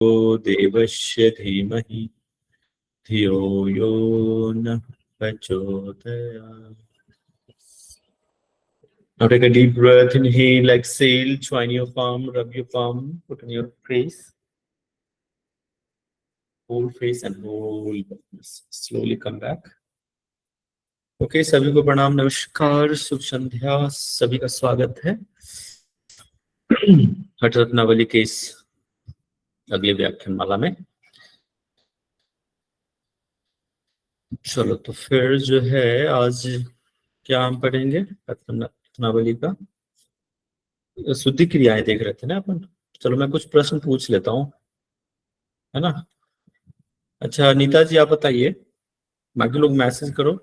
देवस्य धीमहि धियो यो नः प्रचोदयात्. Now take a deep breath, inhale, exhale, join your palm, rub your palm, put on your face, hold face and hold. Slowly come back. Okay, सभी को प्रणाम, नमस्कार, शुभ संध्या, सभी का स्वागत है हठ रत्नावली के इस अगले व्याख्यान माला में. चलो तो फिर जो है आज क्या हम पढ़ेंगे रत्नावली का शुद्धि क्रियाएं देख रहे थे ना अपन. चलो मैं कुछ प्रश्न पूछ लेता हूँ, है ना. अच्छा नीता जी आप बताइए, बाकी लोग मैसेज करो,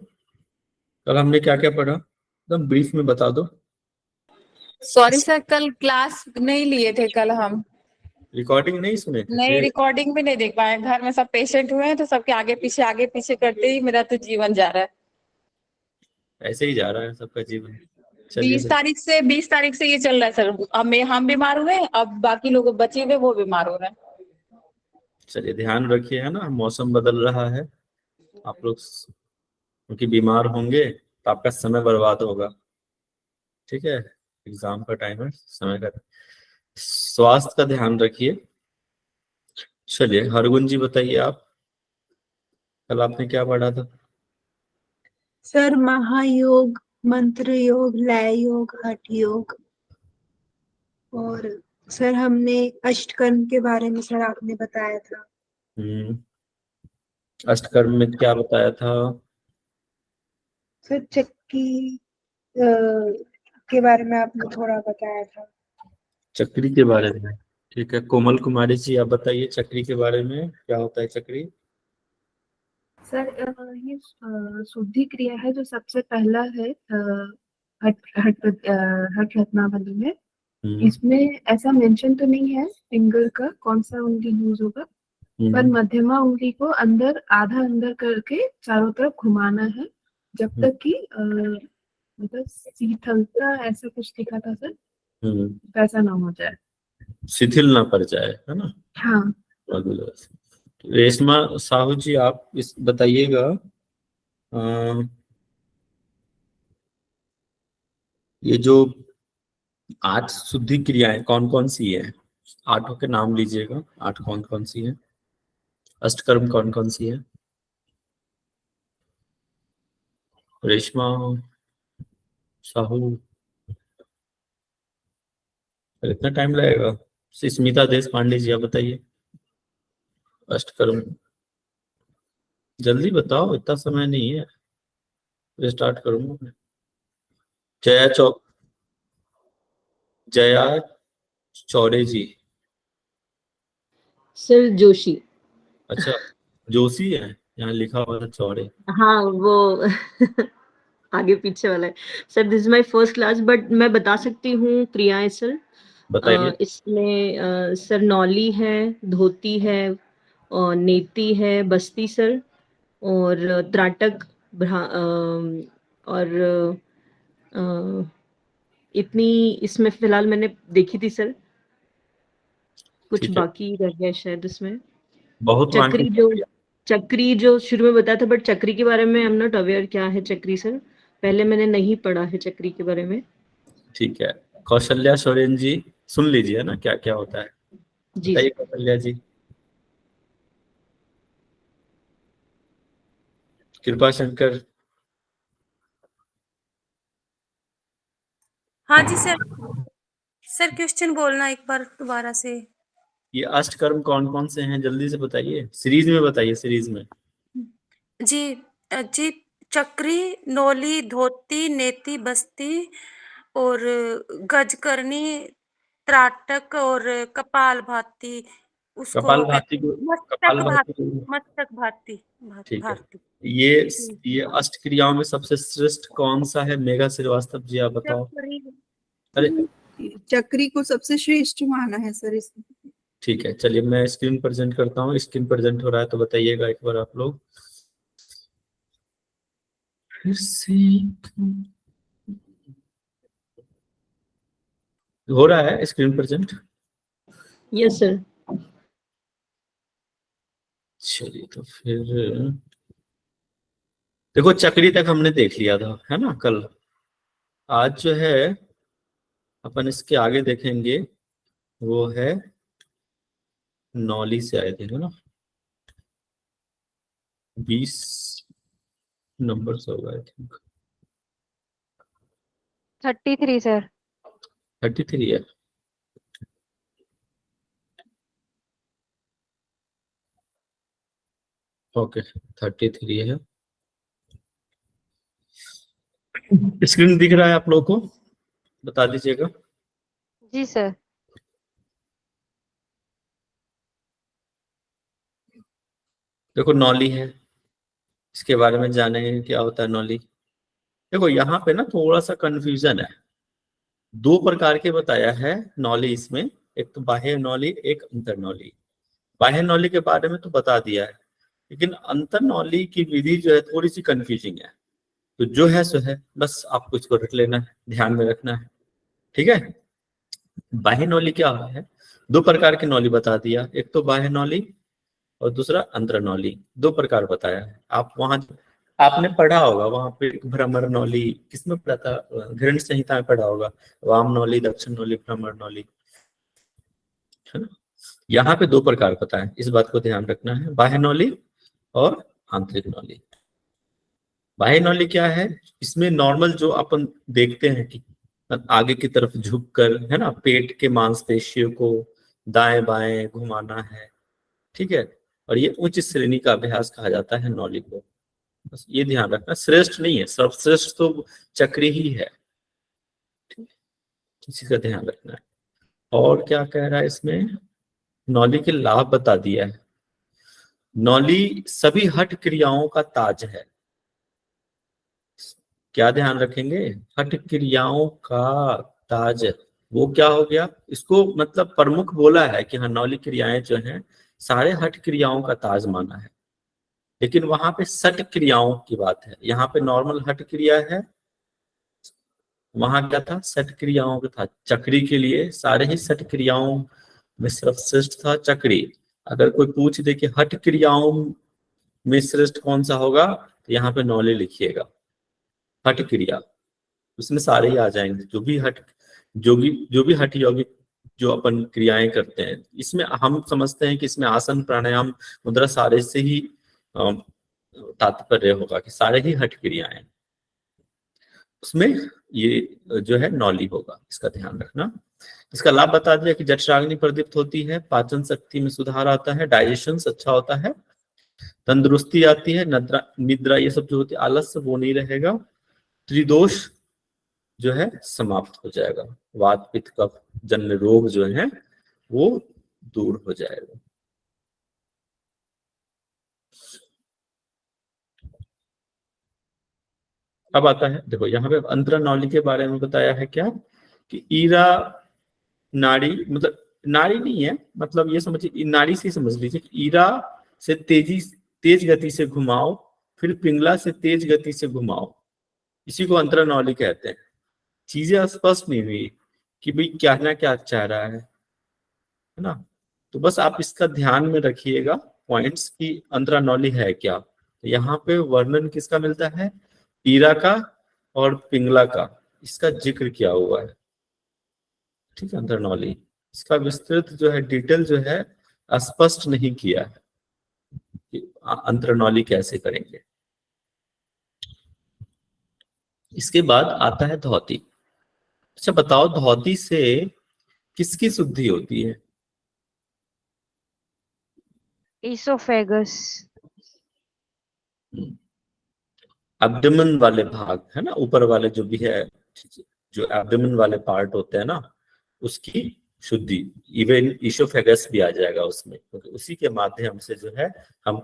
कल हमने क्या क्या पढ़ा एकदम ब्रीफ में बता दो. सॉरी सर, कल क्लास नहीं लिए थे. कल हम रिकॉर्डिंग नहीं सुने थे? नहीं, रिकॉर्डिंग भी नहीं देख पाए. घर में सब पेशेंट हुए हैं तो सबके आगे पीछे करते ही मेरा तो जीवन जा रहा है. ऐसे ही जा रहा है सबका जीवन. 20 तारीख से ये चल रहा है सर. अब हम बीमार हुए, अब बाकी लोग बचे हुए वो बीमार हो रहे हैं. चलिए ध्यान रखिए, है ना, मौसम बदल रहा है, आप लोग क्योंकि बीमार होंगे तो आपका समय बर्बाद होगा. ठीक है, एग्जाम का टाइम है, समय का, स्वास्थ्य का ध्यान रखिए. चलिए हरगुन जी बताइए, आप कल आपने क्या पढ़ा था? सर महायोग, मंत्र योग, लय योग, हठ योग. और सर हमने अष्टकर्म के बारे में सर आपने बताया था. अष्टकर्म में क्या बताया था? सर चक्की के बारे में आपने थोड़ा बताया था. चक्री के बारे में. ठीक है, कोमल कुमारी जी आप बताइए चक्री के बारे में, क्या होता है चक्री? सर ये शुद्धि क्रिया है जो सबसे पहला है हठ रत्नावली में. इसमें ऐसा मेंशन तो नहीं है फिंगर का कौन सा उंगली यूज होगा, पर मध्यमा उंगली को आधा अंदर करके चारों तरफ घुमाना है जब तक कि मतलब शीतलता ऐसा कुछ लिखा था सर, वैसा ना हो जाए, शिथिल ना पड़ जाए, है ना. हाँ. रेशमा साहू जी आप इस बताइएगा, ये जो 8 शुद्धि क्रियाएं कौन कौन सी है, 8 के नाम लीजिएगा. 8 कौन कौन सी है? अष्टकर्म कौन कौन सी है? रेशमा साहू, इतना टाइम लगेगा? स्मिता देश पांडे जी आप बताइए अष्टकर्म, जल्दी बताओ, इतना समय नहीं है, स्टार्ट करूंगा मैं. जया चौड़े जी. सर जोशी. अच्छा जोशी है, यहाँ लिखा हुआ था चौड़े. हाँ वो आगे पीछे वाला है sir. This is my first class but मैं बता सकती हूँ क्रियाएं सर. बताइए. इसमें सर नौली है, धोती है, और नेति है, बस्ती सर, और त्राटक, और इतनी इसमें फिलहाल मैंने देखी थी सर. कुछ बाकी रह गया शायद इसमें. बहुत चक्री जो शुरू में बताया था, बट चक्री के बारे में आई एम नॉट अवेयर क्या है चक्री सर. पहले मैंने नहीं पढ़ा है चक्री के बारे में. ठीक है, कौशल्या सोरेन जी सुन लीजिए ना क्या क्या होता है. जी बताइए कौशल्या जी. कृपा शंकर. हाँ जी सर. सर क्वेश्चन बोलना एक बार दोबारा से. ये अष्टकर्म कौन कौन से हैं जल्दी से बताइए, सीरीज में बताइए, सीरीज में. जी जी, चक्री, नौली, धोती, नेति, बस्ती और गजकरनी, त्राटक और कपाल भाती. उसको कपाल भाती को मस्तक भाती. ठीक है. ये अष्ट क्रियाओं में सबसे श्रेष्ठ कौन सा है? मेघा श्रीवास्तव जी आप बताओ. अरे चक्री को सबसे श्रेष्ठ माना है सर इसमें. ठीक है, चलिए मैं स्क्रीन प्रेजेंट करता हूँ. स्क्रीन प्रेजेंट हो रहा है तो बताइएगा एक बार आप लोग फिर से. हो रहा है स्क्रीन प्रेजेंट? Yes sir. चलिए तो फिर देखो चक्री तक हमने देख लिया था, है ना कल। आज जो है अपन इसके आगे देखेंगे, वो है नौली से आए थे, है ना। 20 नंबर से होगा आई थिंक। 33 सर। 33 है। ओके 33 है। स्क्रीन दिख रहा है आप लोगों को, बता दीजिएगा। जी सर। देखो नौली है, इसके बारे में जानेंगे क्या होता है नौली। देखो यहाँ पे ना थोड़ा सा कंफ्यूजन है, दो प्रकार के बताया है नौली इसमें, एक तो बाह्य नौली, एक अंतर नौली। बाह्य नौली के बारे में तो बता दिया है, लेकिन अंतर नौली की विधि जो है थोड़ी सी कंफ्यूजिंग है। तो जो है सो है, बस आपको इसको रख लेना है, ध्यान में रखना है, ठीक है। बाह्य नौली क्या है, दो प्रकार की नौली बता दिया, एक तो बाह्य नौली और दूसरा अंतर नौली। दो प्रकार बताया है। आप वहां आपने पढ़ा होगा वहां पे भ्रमर नौली, किसमें पढ़ा था, घृण संहिता में पढ़ा होगा, वाम नौली, दक्षिण नौली, भ्रमर नौली, है ना। यहाँ पे दो प्रकार बताए, इस बात को ध्यान रखना है, बाह्य नौली और आंतरिक नौली। बाह्य नौली क्या है, इसमें नॉर्मल जो अपन देखते हैं कि आगे की तरफ झुककर, है ना, पेट के मांसपेशियों को दाएं बाएं घुमाना है, ठीक है। और ये उच्च श्रेणी का अभ्यास कहा जाता है नौली को, बस ये ध्यान रखना। श्रेष्ठ नहीं है, सर्वश्रेष्ठ तो चक्री ही है, इसी का ध्यान रखना है। और क्या कह रहा है इसमें, नौली के लाभ बता दिया है। नौली सभी हठ क्रियाओं का ताज है। क्या ध्यान रखेंगे, हठ क्रियाओं का ताज। वो क्या हो गया, इसको मतलब प्रमुख बोला है कि हाँ नौली क्रियाएं जो हैं सारे हठ क्रियाओं का ताज माना है, लेकिन वहां पे सठ क्रियाओं की बात है। यहाँ पे नॉर्मल हठ क्रिया है, वहां क्या था, सठ क्रियाओं का था। चक्री के लिए सारे ही सठ क्रियाओं में सर्वश्रेष्ठ था चक्री। अगर कोई पूछ दे कि हठ क्रियाओं में श्रेष्ठ कौन सा होगा, तो यहाँ पे नौली लिखिएगा, हठ क्रिया, उसमें सारे ही आ जाएंगे। जो भी हठ यौगिक जो अपन क्रियाएं करते हैं, इसमें हम समझते हैं कि इसमें आसन प्राणायाम मुद्रा सारे से ही तात्पर्य होगा कि सारे ही हठ क्रियाएं, उसमें ये जो है नौली होगा, इसका ध्यान रखना। इसका लाभ बता दिया कि जठराग्नि प्रदीप्त होती है, पाचन शक्ति में सुधार आता है, डाइजेशन अच्छा होता है, तंदुरुस्ती आती है, निद्रा ये सब जो होती है, आलस्य वो नहीं रहेगा, त्रिदोष जो है समाप्त हो जाएगा, वात पित्त कफ जन्य रोग जो है वो दूर हो जाएगा। अब आता है, देखो यहाँ पे अंतरा नौली के बारे में बताया है क्या, कि ईरा नाड़ी, मतलब नाड़ी नहीं है, मतलब ये समझिए नाड़ी से समझ लीजिए, ईरा से तेज गति से घुमाओ, फिर पिंगला से तेज गति से घुमाओ, इसी को अंतरा नौली कहते हैं। चीजें स्पष्ट नहीं हुई कि भाई क्या ना क्या चाह रहा है ना। तो बस आप इसका ध्यान में रखिएगा पॉइंट्स की अंतरा नौली है क्या। तो यहाँ पे वर्णन किसका मिलता है, ईरा का और पिंगला का, इसका जिक्र किया हुआ है, ठीक है। अंतर नौली इसका विस्तृत जो है डिटेल जो है स्पष्ट नहीं किया है कि अंतर नौली कैसे करेंगे। इसके बाद आता है धौती। अच्छा बताओ, धौती से किसकी शुद्धि होती है? इसोफेगस। एब्डोमेन वाले भाग है ना, ऊपर वाले जो भी है, जो एब्डोमेन वाले पार्ट होते हैं ना, उसकी शुद्धि। इवन इसोफेगस भी आ जाएगा उसमें, क्योंकि उसी के माध्यम से जो है हम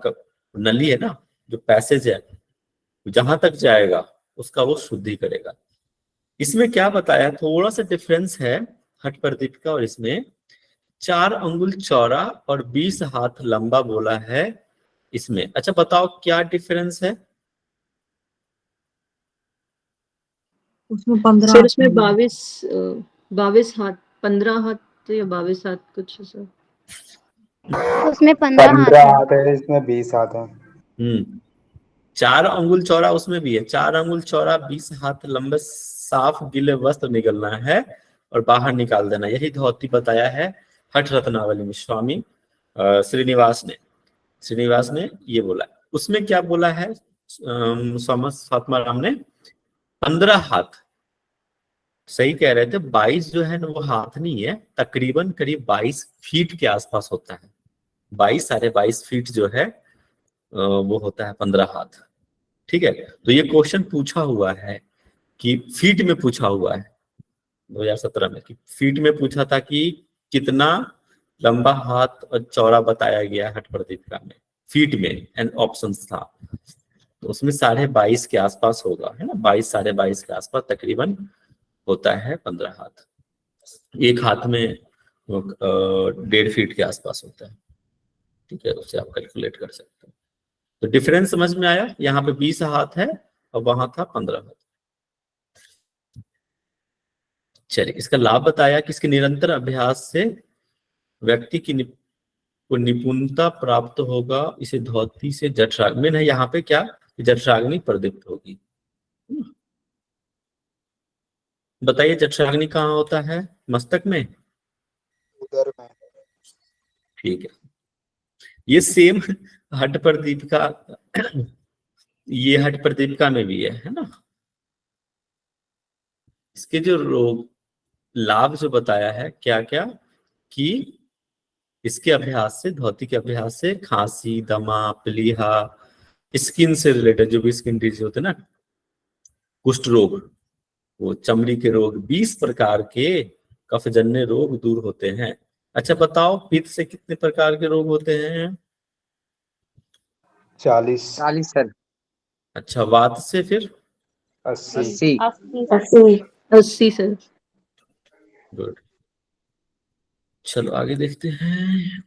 नली है ना, जो पैसेज है जहां तक जाएगा उसका वो शुद्धि करेगा। इसमें क्या बताया, थोड़ा सा डिफरेंस है हठ प्रदीप का और इसमें। 4 अंगुल चौड़ा और 20 हाथ लंबा बोला है इसमें। अच्छा बताओ क्या डिफरेंस है? उसमें 15 सर उसमें 22 हाथ, 15 हाथ या 22 हाथ कुछ सर। उसमें 15 हाथ 15 है। हाथ है, इसमें 20 हाथ है। 4 अंगुल चौड़ा उसमें भी है, 4 अंगुल चौड़ा 20 हाथ लंबे साफ गीले वस्त्र निकलना है और बाहर निकाल देना, यही धोती बताया है हठ रत्नावली में स्वामी श्रीनिवास ने ये बोला। उसमें क्या बोला है स्वात्मा राम ने? 15 हाथ। सही कह रहे थे, 22 जो है ना वो हाथ नहीं है, तकरीबन करीब 22 फीट के आसपास होता है। 22 साढ़े 22 फीट जो है वो होता है 15 हाथ। ठीक है, तो ये क्वेश्चन पूछा हुआ है कि फीट में पूछा हुआ है 2017 में, कि फीट में पूछा था कि कितना लंबा हाथ और चौड़ा बताया गया हठ प्रदीपिका में, फीट में एंड ऑप्शन था, तो उसमें 22.5 के आसपास होगा, है ना, 22 साढ़े 22 के आसपास तकरीबन होता है 15 हाथ। एक हाथ में 1.5 फीट के आसपास होता है। ठीक है, उससे आप कैलकुलेट कर सकते हैं। तो डिफरेंस समझ में आया? यहाँ पे 20 हाथ है और वहां था 15 हाथ। चलिए, इसका लाभ बताया कि इसके निरंतर अभ्यास से व्यक्ति की निपुणता प्राप्त होगा। इसे धोती से जठराग्नि है, यहाँ पे क्या जठराग्नि प्रदीप्त होगी। बताइए जठराग्नि कहाँ होता है? मस्तक में, उधर में। ठीक है। ये सेम हठ प्रदीपिका ये हठ प्रदीपिका में भी है ना। इसके जो रोग लाभ जो बताया है क्या क्या, कि इसके अभ्यास से, धोती के अभ्यास से खांसी, दमा, प्लीहा, स्किन से रिलेटेड जो भी स्किन डिजीज होते हैं ना, कुष्ठ रोग, वो चमड़ी के रोग, 20 प्रकार के कफजन्य रोग दूर होते हैं। अच्छा बताओ, पित्त से कितने प्रकार के रोग होते हैं? 40 सर। अच्छा, वात से फिर 80 80 सर। गुड। चलो आगे देखते हैं।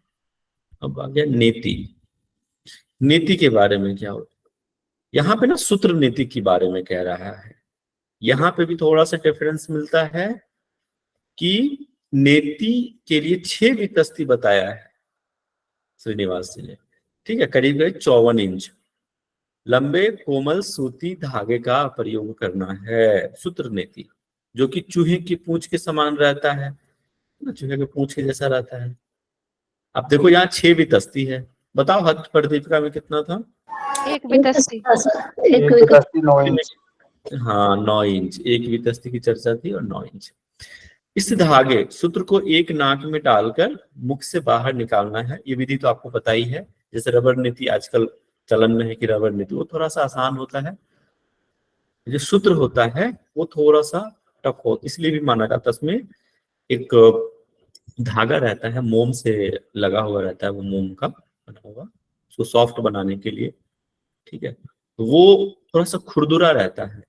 अब आ गया नीति। नीति के बारे में क्या होता है? यहाँ पे ना सूत्र नीति के बारे में कह रहा है। यहाँ पे भी थोड़ा सा डिफरेंस मिलता है कि नेति के लिए 6 वितस्ती बताया है श्रीनिवास जी ने। ठीक है, करीब 54 इंच लंबे कोमल सूती धागे का प्रयोग करना है। सूत्र नेति जो कि चूहे की पूंछ के समान रहता है, चूहे के पूंछ के जैसा रहता है। अब देखो यहाँ 6 वितस्ती है, बताओ हठ प्रदीपिका में कितना था? एक वितस्ती। 9 इंच। हाँ 9 इंच, एक वितस्ती की चर्चा थी और 9 इंच। इस धागे सूत्र को एक नाक में डालकर मुख से बाहर निकालना है। ये विधि तो आपको पता ही है, जैसे रबर नीति आजकल चलन में है कि रबर नीति, वो थोड़ा सा आसान होता है। जो सूत्र होता है वो थोड़ा सा टफ हो, इसलिए भी माना जाता है। उसमें एक धागा रहता है, मोम से लगा हुआ रहता है, वो मोम का बना हुआ, उसको सॉफ्ट बनाने के लिए। ठीक है, वो थोड़ा सा खुरदुरा रहता है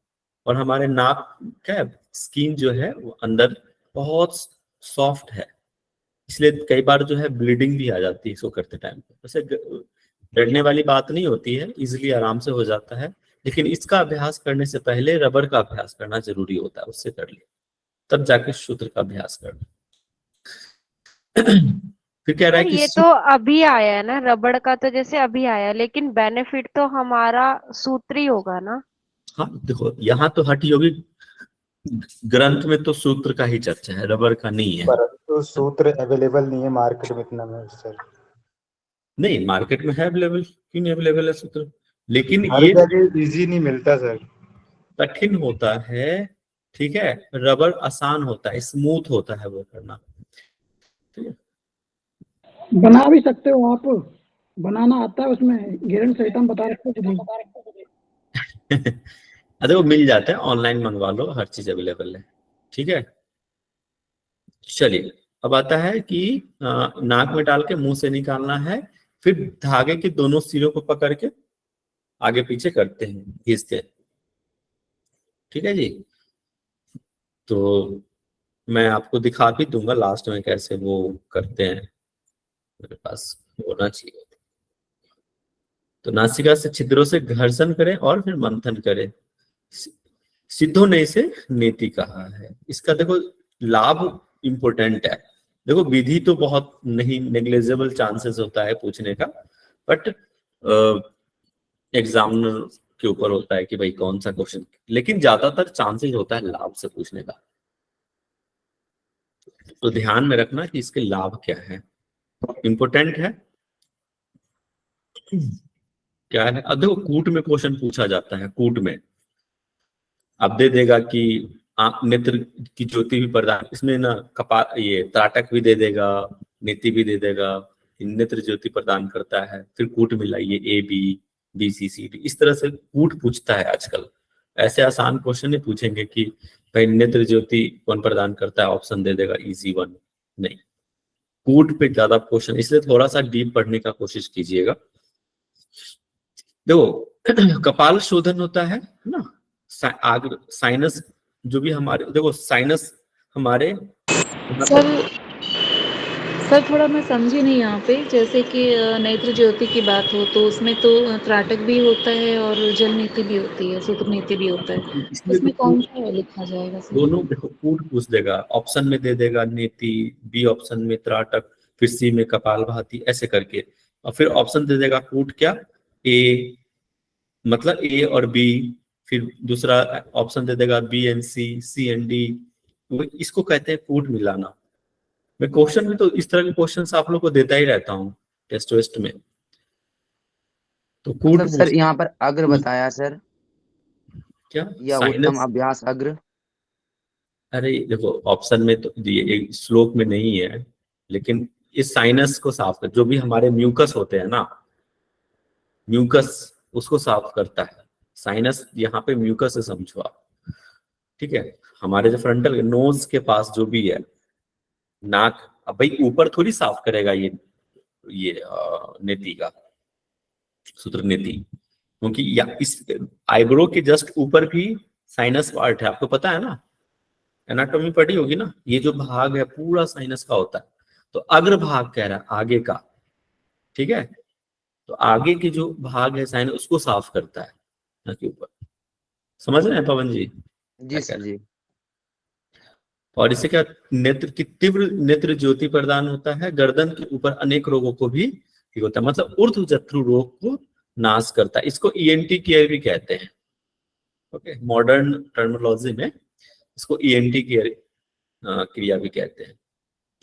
और हमारे नाक का स्किन जो है वो अंदर बहुत सॉफ्ट है, इसलिए कई बार जो है ब्लीडिंग भी आ जाती है इसको करते टाइम पे। वैसे डरने वाली बात नहीं होती है, इजिली आराम से हो जाता है, लेकिन इसका अभ्यास करने से पहले रबर का अभ्यास करना जरूरी होता है। उससे कर लिया तब जाके सूत्र का अभ्यास करना। फिर कह रहा है कि ये तो अभी आया है ना, रबड़ का तो जैसे अभी आया, लेकिन बेनिफिट तो हमारा सूत्री होगा ना। हाँ देखो, यहाँ तो हठ योगी ग्रंथ में तो सूत्र का ही चर्चा है, रबर का नहीं है। तो सूत्र अवेलेबल नहीं है मार्केट में इतना में सर। नहीं, मार्केट में है अवेलेबल, क्यों नहीं अवेलेबल है सूत्र, लेकिन हर ये जगह इजी नहीं मिलता सर, कठिन होता है। ठीक है, रबर आसान होता है, स्मूथ होता है वो करना। ठीक है, बना भी सकते हो आप, बनाना आता है, उसमें गिरण सहित हम बता रखते हैं। अरे वो मिल जाता है, ऑनलाइन मंगवा लो, हर चीज अवेलेबल है। ठीक है, चलिए अब आता है कि नाक में डाल के मुंह से निकालना है, फिर धागे के दोनों सिरों को पकड़ के आगे पीछे करते हैं, घिसते हैं। ठीक है जी, तो मैं आपको दिखा भी दूंगा लास्ट में कैसे वो करते हैं, मेरे पास होना चाहिए। तो नासिका से छिद्रों से घर्षण करें और फिर मंथन करें। सिद्धो ने इसे नेति कहा है। इसका देखो लाभ इंपोर्टेंट है, देखो विधि तो बहुत नहीं, नेग्लिजिबल चांसेस होता है पूछने का, बट एग्जामिनर के ऊपर होता है कि भाई कौन सा क्वेश्चन, लेकिन ज्यादातर चांसेस होता है लाभ से पूछने का। तो ध्यान में रखना कि इसके लाभ क्या है, इंपॉर्टेंट है क्या है। अब देखो कूट में क्वेश्चन पूछा जाता है, कूट में अब दे देगा कि नेत्र की ज्योति भी प्रदान, इसमें ना कपाल ये त्राटक भी दे देगा, नीति भी दे देगा, नेत्र ज्योति प्रदान करता है, फिर कूट मिलाइए A B C C D, इस तरह से कूट पूछता है आजकल। ऐसे आसान क्वेश्चन नहीं पूछेंगे कि भाई नेत्र ज्योति कौन प्रदान करता है, ऑप्शन दे देगा इजी वन, नहीं, कूट पे ज्यादा क्वेश्चन, इसलिए थोड़ा सा डीप पढ़ने का कोशिश कीजिएगा। देखो कपाल शोधन होता है ना, साइनस जो भी हमारे, देखो साइनस हमारे सर थोड़ा मैं समझी नहीं यहाँ पे, जैसे कि नेत्र ज्योति की बात हो तो उसमें तो त्राटक भी होता है और जल नीति भी होती है, सूत्र नीति भी होता है, उसमें कौन सा लिखा जाएगा सर? दोनों कूट पूछ देगा, ऑप्शन में दे देगा नीति, बी ऑप्शन में त्राटक, फिर सी में कपाल भाती, ऐसे करके, और फिर ऑप्शन दे देगा कूट क्या, ए मतलब ए और बी, फिर दूसरा ऑप्शन दे देगा B and C and D, इसको कहते हैं कूट मिलाना। मैं क्वेश्चन में तो इस तरह के क्वेश्चन आप लोग को देता ही रहता हूँ टेस्ट वेस्ट में। तो कूट सर यहाँ पर अग्र बताया सर, क्या या उत्तम अभ्यास अग्र? अरे देखो ऑप्शन में तो ये श्लोक में नहीं है, लेकिन इस साइनस को साफ कर, जो भी हमारे म्यूकस होते हैं ना, म्यूकस उसको साफ करता है साइनस, यहाँ पे म्यूकस से समझो आप, ठीक है। हमारे जो फ्रंटल नोज के पास जो भी है, नाक, अब भाई ऊपर थोड़ी साफ करेगा ये नेति का सूत्र नीति, क्योंकि या इस आईब्रो के जस्ट ऊपर भी साइनस पार्ट है, आपको पता है ना, एनाटॉमी पढ़ी होगी ना, ये जो भाग है पूरा साइनस का होता है। तो अग्र भाग कह रहा है आगे का, ठीक है, तो आगे के जो भाग है साइनस उसको साफ करता है ना के ऊपर, समझ रहे हैं पवन जी? जी सर जी। और इससे क्या, नेत्र की तीव्र नेत्र ज्योति प्रदान होता है, गर्दन के ऊपर अनेक रोगों को भी ठीक होता है, मतलब ऊर्ध्वजत्रु रोग को नाश करता है, इसको ईएनटी केयर भी कहते हैं। ओके, मॉडर्न टर्मिनोलॉजी में इसको ईएनटी केयर क्रिया भी कहते हैं।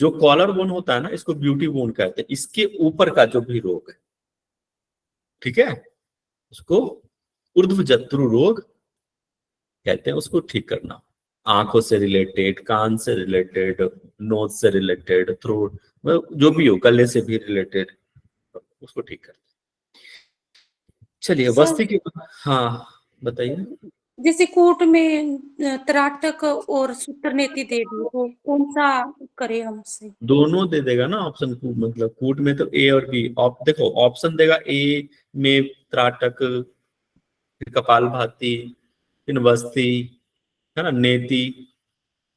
जो कॉलर बोन होता है ना, इसको ब्यूटी बोन कहते हैं, इसके ऊपर का जो भी रोग है, ठीक है, उसको ऊर्ध्वजत्रु रोग कहते हैं, उसको ठीक करना, आंखों से रिलेटेड, कान से रिलेटेड, नोज से रिलेटेड, थ्रोट, जो भी हो, गले से भी रिलेटेड, उसको ठीक करते हैं। चलिए वस्ती की, हाँ बताइए। जैसे कूट में त्राटक और सूत्र नीति दे दी, तो कौन सा करे हमसे? दोनों दे देगा ना ऑप्शन, मतलब कूट में तो ए और बी, देखो ऑप्शन देगा ए में त्राटक, फिर कपाल भाती, फिर वस्ती, है ना, नेति,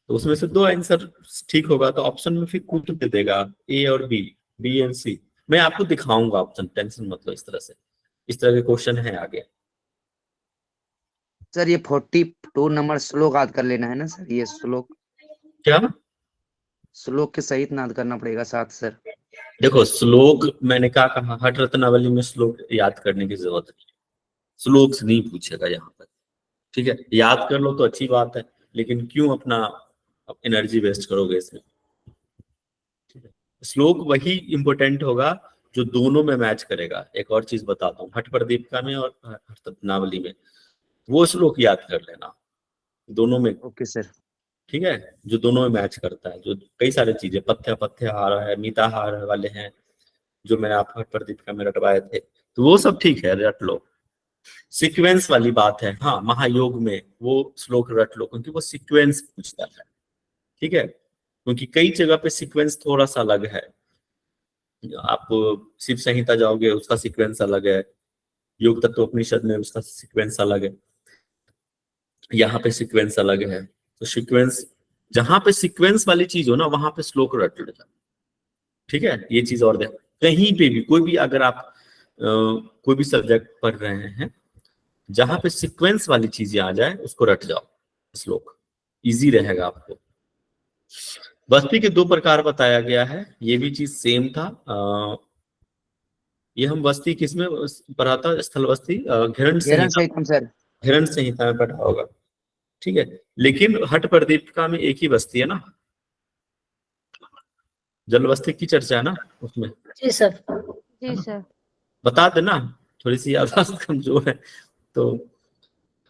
तो उसमें से दो आंसर ठीक होगा, तो ऑप्शन में फिर कूट दे देगा ए और बी एंड सी। मैं आपको दिखाऊंगा ऑप्शन, टेंशन मत लो, इस तरह के क्वेश्चन है आगे। सर ये 42 नंबर श्लोक याद कर लेना है ना सर, ये श्लोक क्या श्लोक के सहित याद करना पड़ेगा साथ सर? देखो श्लोक मैंने क्या कहा, हठ रत्नावली में श्लोक याद करने की जरूरत नहीं, श्लोक से नहीं पूछेगा यहाँ पर, ठीक है, याद कर लो तो अच्छी बात है, लेकिन क्यों अपना एनर्जी वेस्ट करोगे इसमें, ठीक है। श्लोक वही इंपॉर्टेंट होगा जो दोनों में मैच करेगा। एक और चीज बताता हूँ, हठ प्रदीपिका में और हठ रत्नावली में वो श्लोक याद कर लेना, दोनों में, ओके सर, ठीक है, जो दोनों में मैच करता है, जो कई सारी चीजें, पथ्याहार है, मिताहार वाले हैं, जो मैंने आप हठ प्रदीपिका में रटवाए थे, तो वो सब ठीक है, रट लो। सीक्वेंस वाली बात है, हाँ, महायोग में वो श्लोक रट लो, क्योंकि वो सीक्वेंस पूछता है, ठीक है, क्योंकि कई जगह पे सीक्वेंस थोड़ा सा अलग है, आप शिव संहिता जाओगे उसका सीक्वेंस अलग है, योग तत्वोपनिषद में उसका सीक्वेंस अलग है, यहाँ पे सीक्वेंस अलग है। तो सीक्वेंस, जहां पे सीक्वेंस वाली चीज हो ना, वहां पे श्लोक रट लेना, ठीक है, ये चीज और देख, कहीं पे भी कोई भी अगर आप कोई भी सब्जेक्ट पढ़ रहे हैं, जहां पे सीक्वेंस वाली चीजें आ जाए उसको रट जाओ, श्लोक इजी रहेगा आपको। बस्ती के दो प्रकार बताया गया है, ये भी चीज सेम था। ये हम बस्ती किसमें पढ़ा था? स्थल बस्ती घिरण सहितम सर। घिरण संहिता में पढ़ा होगा, ठीक है। लेकिन हट प्रदीपिका में एक ही बस्ती है ना, जल बस्ती की चर्चा है ना उसमें। जी सर। जी सर। बता देना, थोड़ी सी याददाश्त कमजोर है तो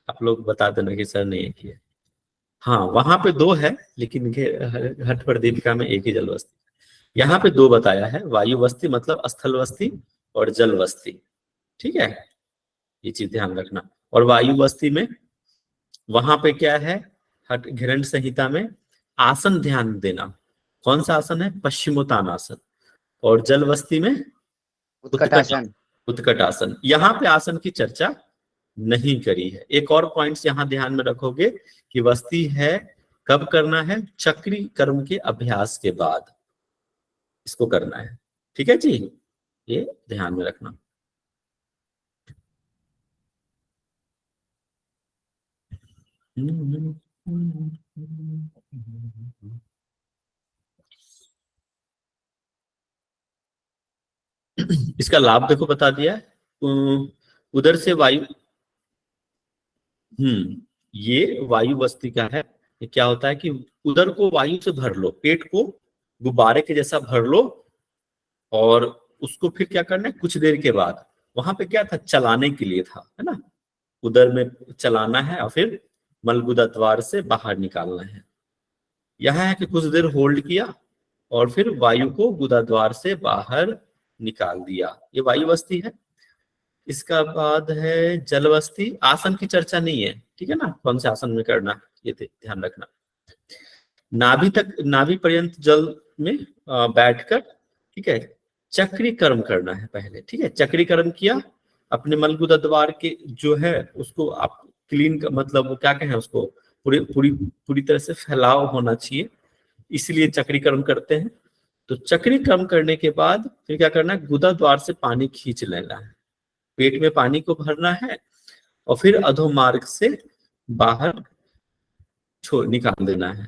आप लोग बता देना कि सर ने एक ही है। हाँ, वहां पे दो है, लेकिन हट प्रदीपिका में एक ही जल बस्ती। यहाँ पे दो बताया है, वायु बस्ती मतलब स्थल बस्ती और जल बस्ती, ठीक है, ये चीज ध्यान रखना। और वायु बस्ती में वहां पे क्या है, हट घिरण संहिता में आसन ध्यान देना। कौन सा आसन है? पश्चिमोत्तानासन। और जल बस्ती में उत्कटासन। उत्कटासन। यहाँ पे आसन की चर्चा नहीं करी है। एक और पॉइंट्स यहाँ ध्यान में रखोगे कि बस्ती है कब करना है? चक्री कर्म के अभ्यास के बाद इसको करना है, ठीक है जी, ये ध्यान में रखना। इसका लाभ देखो बता दिया है। उधर से वायु, ये वायु बस्ती का है। ये क्या होता है कि उधर को वायु से भर लो, पेट को गुब्बारे के जैसा भर लो, और उसको फिर क्या करना है, कुछ देर के बाद, वहां पे क्या था, चलाने के लिए था, है ना, उधर में चलाना है और फिर मलगुदा द्वार से बाहर निकालना है। यह है कि कुछ देर होल्ड किया और फिर वायु को गुदा द्वार से बाहर निकाल दिया, ये वायु बस्ती है। इसका बाद है जल बस्ती। आसन की चर्चा नहीं है, ठीक है ना, कौन से आसन में करना ये ध्यान रखना। नाभि तक, नाभि पर्यंत जल में बैठकर, ठीक है, चक्री कर्म करना है पहले, ठीक है। चक्री कर्म किया, अपने मलगुदा द्वार के जो है उसको आप क्लीन, मतलब वो क्या कहें उसको, पूरी तरह से फैलाव होना चाहिए, इसलिए चक्री कर्म करते हैं। तो चक्री कर्म करने के बाद फिर क्या करना है, गुदा द्वार से पानी खींच लेना है, पेट में पानी को भरना है और फिर अधोमार्ग से बाहर निकाल देना है,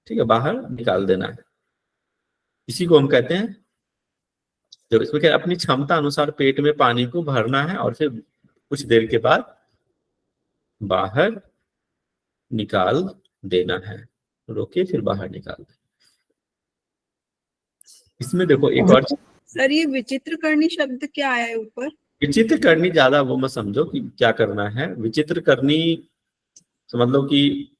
ठीक है, बाहर निकाल देना है। इसी को हम कहते हैं, जब इसमें क्या अपनी क्षमता अनुसार पेट में पानी को भरना है और फिर कुछ देर के बाद बाहर निकाल देना है, रोके फिर बाहर निकाल देना। इसमें देखो एक और सर, ये विचित्र करनी शब्द क्या आया है ऊपर? विचित्र करनी, ज्यादा वो मत समझो कि क्या करना है। विचित्र करनी समझ लो कि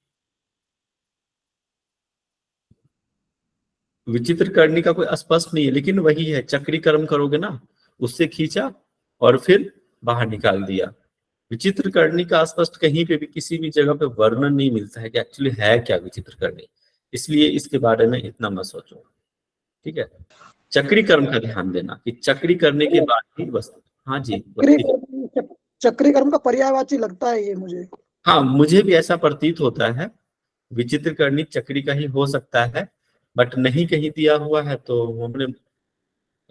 विचित्र करनी का कोई स्पष्ट नहीं है, लेकिन वही है, चक्री कर्म करोगे ना, उससे खींचा और फिर बाहर निकाल दिया। विचित्र करनी का स्पष्ट कहीं पे भी किसी भी जगह पे वर्णन नहीं मिलता है कि एक्चुअली है क्या विचित्र करनी, इसलिए इसके बारे में इतना मत सोचो, ठीक है। चक्री कर्म का ध्यान देना कि चक्री करने के बाद ही बस। हाँ जी, चक्री कर्म का पर्यायवाची लगता है ये मुझे। हाँ, मुझे भी ऐसा प्रतीत होता है, विचित्र करनी चक्री का ही हो सकता है, बट नहीं कहीं दिया हुआ है तो हमने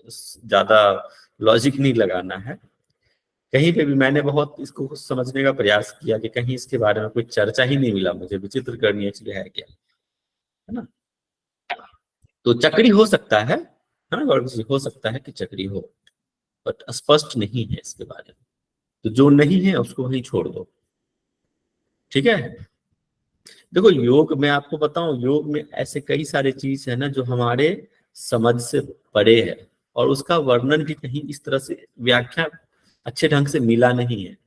ज्यादा लॉजिक नहीं लगाना है। कहीं पे भी मैंने बहुत इसको समझने का प्रयास किया कि कहीं इसके बारे में कोई चर्चा ही नहीं मिला मुझे, विचित्र करनी एक्चुअली है क्या, है ना। तो चक्री हो सकता है ना, हो सकता है कि चक्री हो, बट स्पष्ट नहीं है इसके बारे में, तो जो नहीं है उसको वहीं छोड़ दो, ठीक है। देखो योग में आपको बताऊं, योग में ऐसे कई सारे चीज है ना जो हमारे समझ से परे है, और उसका वर्णन भी कहीं इस तरह से व्याख्या अच्छे ढंग से मिला नहीं है।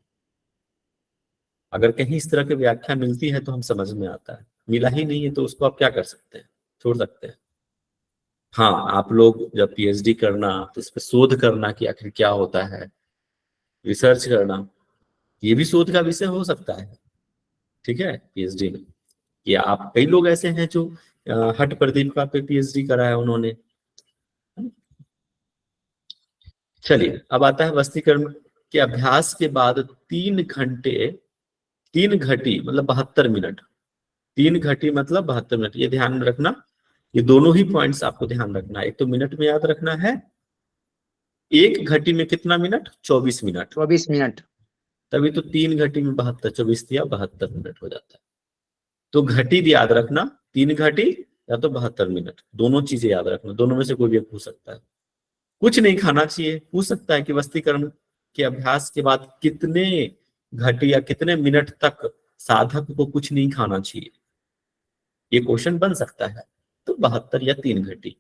अगर कहीं इस तरह की व्याख्या मिलती है तो हम समझ में आता है, मिला ही नहीं है तो उसको आप क्या कर सकते हैं, छोड़ सकते हैं। हाँ, आप लोग जब पीएचडी करना तो इस पर शोध करना कि आखिर क्या होता है, रिसर्च करना, ये भी शोध का विषय हो सकता है, ठीक है, पीएचडी में। या आप, कई लोग ऐसे हैं जो हट प्रदीपिका पे पीएचडी करा है उन्होंने। चलिए, अब आता है बस्ती कर्म के अभ्यास के बाद 3 घंटे 3 घटी मतलब 72 मिनट, 3 घटी मतलब 72 मिनट, ये ध्यान में रखना। ये दोनों ही पॉइंट्स आपको ध्यान रखना है, एक तो मिनट में याद रखना है, 1 घटी में कितना मिनट, 24 मिनट, 24 मिनट, तभी तो 3 घटी में 72, 24 दिया 72 मिनट हो जाता है। तो घटी याद रखना, 3 घटी या तो 72 मिनट। दोनों चीजें याद रखना, दोनों में से कोई भी एक पूछ सकता है। कुछ नहीं खाना चाहिए, पूछ सकता है कि वस्तीकरण के अभ्यास के बाद कितने घंटे या कितने मिनट तक साधक को कुछ नहीं खाना चाहिए, ये क्वेश्चन बन सकता है। तो 72 या 3 घंटे।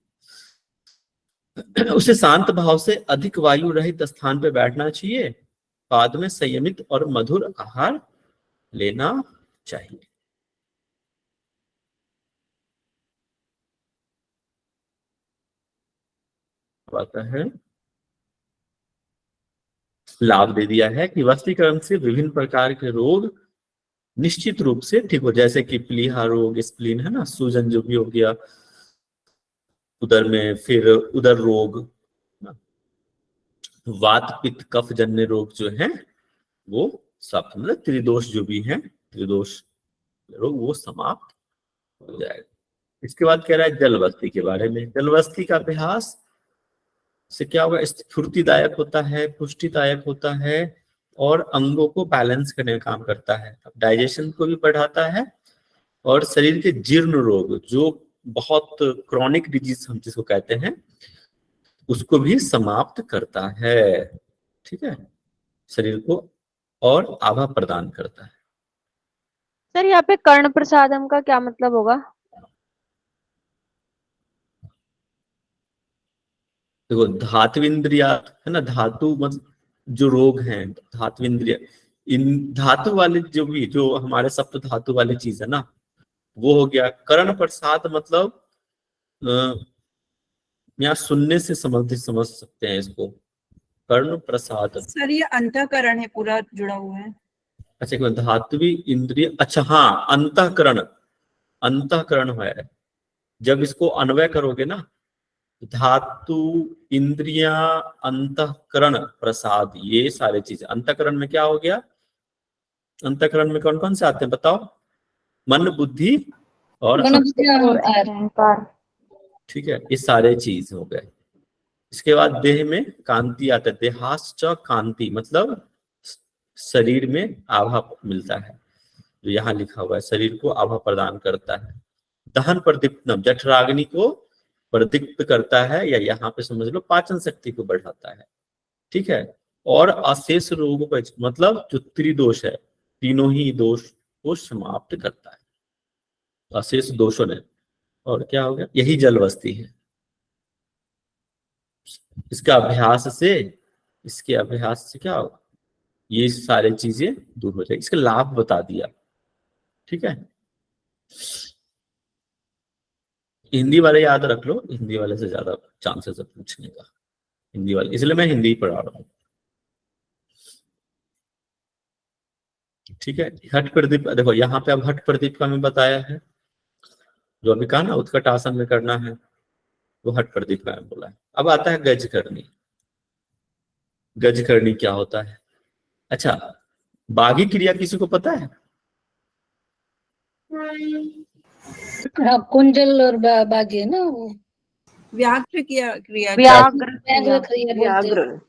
उसे शांत भाव से अधिक वायु रहित स्थान पे बैठना चाहिए। बाद में संयमित और मधुर आहार लेना चाहिए। आता है लाभ दे दिया है कि वस्तीकरण से विभिन्न प्रकार के रोग निश्चित रूप से ठीक हो, जैसे कि प्लीहा रोग, स्प्लीन है ना, सूजन जो भी हो गया उदर में, फिर उदर रोग, वात पित्त कफ जन्य रोग जो है वो सब, मतलब त्रिदोष जो भी है, त्रिदोष रोग वो समाप्त हो जाएगा। इसके बाद कह रहा है जलवस्ती के बारे में। जलवस्ती का अभ्यास से क्या होगा, स्फूर्तिदायक होता है, पुष्टिदायक होता है और अंगों को बैलेंस करने का काम करता है, डाइजेशन को भी बढ़ाता है और शरीर के जीर्ण रोग जो बहुत क्रॉनिक डिजीज हम जिसको कहते हैं उसको भी समाप्त करता है। ठीक है, शरीर को और आभा प्रदान करता है। सर यहाँ पे कर्ण प्रसादम का क्या मतलब होगा? देखो धातु इंद्रिया है ना, धातु मतलब जो रोग हैं धातु इंद्रिया, इन धातु वाले जो भी जो हमारे सप्त धातु वाली चीज है ना वो हो गया। कर्ण प्रसाद मतलब यहाँ सुनने से समझ सकते हैं इसको, कर्ण प्रसाद। सर ये अंतःकरण है, पूरा जुड़ा हुआ है। अच्छा एक मिनट, धातुवी इंद्रिय, अच्छा हाँ अंतःकरण, अंतःकरण है। जब इसको अन्वय करोगे ना, धातु इंद्रिया अंतःकरण प्रसाद, ये सारे चीजें अंतःकरण में क्या हो गया, अंतःकरण में कौन कौन से आते हैं बताओ, मन बुद्धि और अहंकार। ठीक है, ये सारे चीज हो गए। इसके बाद देह में कांति आता है, देहाश्च कांति मतलब शरीर में आभा मिलता है, जो यहाँ लिखा हुआ है शरीर को आभा प्रदान करता है। दहन प्रदीप्तम जठराग्नि को प्रदीप्त करता है, या यहाँ पे समझ लो पाचन शक्ति को बढ़ाता है। ठीक है, और अशेष रोगों को मतलब जो त्रिदोष है तीनों ही दोष को समाप्त करता है, अशेष दोषों ने। और क्या हो गया, यही जलवस्ती है। इसके अभ्यास से क्या होगा, ये सारी चीजें दूर हो जाएगी। इसका लाभ बता दिया। ठीक है, हिंदी वाले याद रख लो, हिंदी वाले से ज्यादा चांसेस है पूछने का, हिंदी वाले, इसलिए मैं हिंदी पढ़ा रहा हूँ। ठीक है, हठ प्रदीप, देखो यहाँ पे अब हठ प्रदीप का मैं बताया है, जो अभी कहा ना उत्कट आसन में करना है वो हठ प्रदीप का बोला है। अब आता है गज करनी। गज करनी क्या होता है, अच्छा बागी क्रिया किसी को पता है? कुंजल और बागी है ना वो, व्याघ्र क्रिया,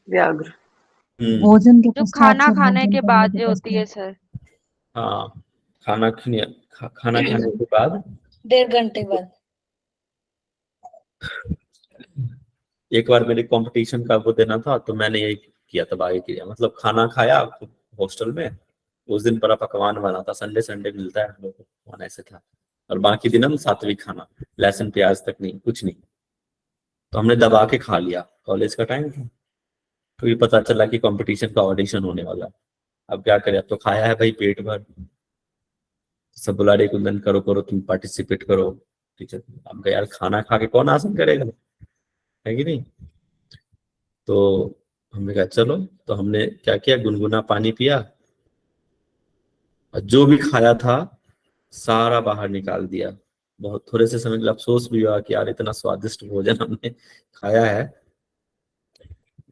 व्याघ्र भोजन के जो पश्चात खाना से खाने भोजन के करने बाद के जो होती है पश्चात। सर। हाँ, खाना खाने के बाद 1.5 घंटे बाद। एक बार मेरे कंपटीशन का वो देना था तो मैंने यही किया था, बागी क्रिया मतलब खाना खाया हॉस्टल में, उस दिन बड़ा पकवान बना था, संडे मिलता है हम लोग को, ऐसे था, और बाकी दिन हम सात्विक खाना, लहसुन प्याज तक नहीं, कुछ नहीं, तो हमने दबा के खा लिया। कॉलेज का टाइम था, तो ये पता चला कि कंपटीशन का ऑडिशन होने वाला। अब क्या करें, अब तो खाया है भाई पेट भर, सब बुला रहे कुंदन करो तुम पार्टिसिपेट करो। ठीक है, अब यार खाना खा के कौन आसन करेगा, है कि नहीं। तो हमने कहा चलो, तो हमने क्या किया, गुनगुना पानी पिया और जो भी खाया था सारा बाहर निकाल दिया। बहुत थोड़े से समय के लिए अफसोस भी हुआ कि यार इतना स्वादिष्ट भोजन हमने खाया है,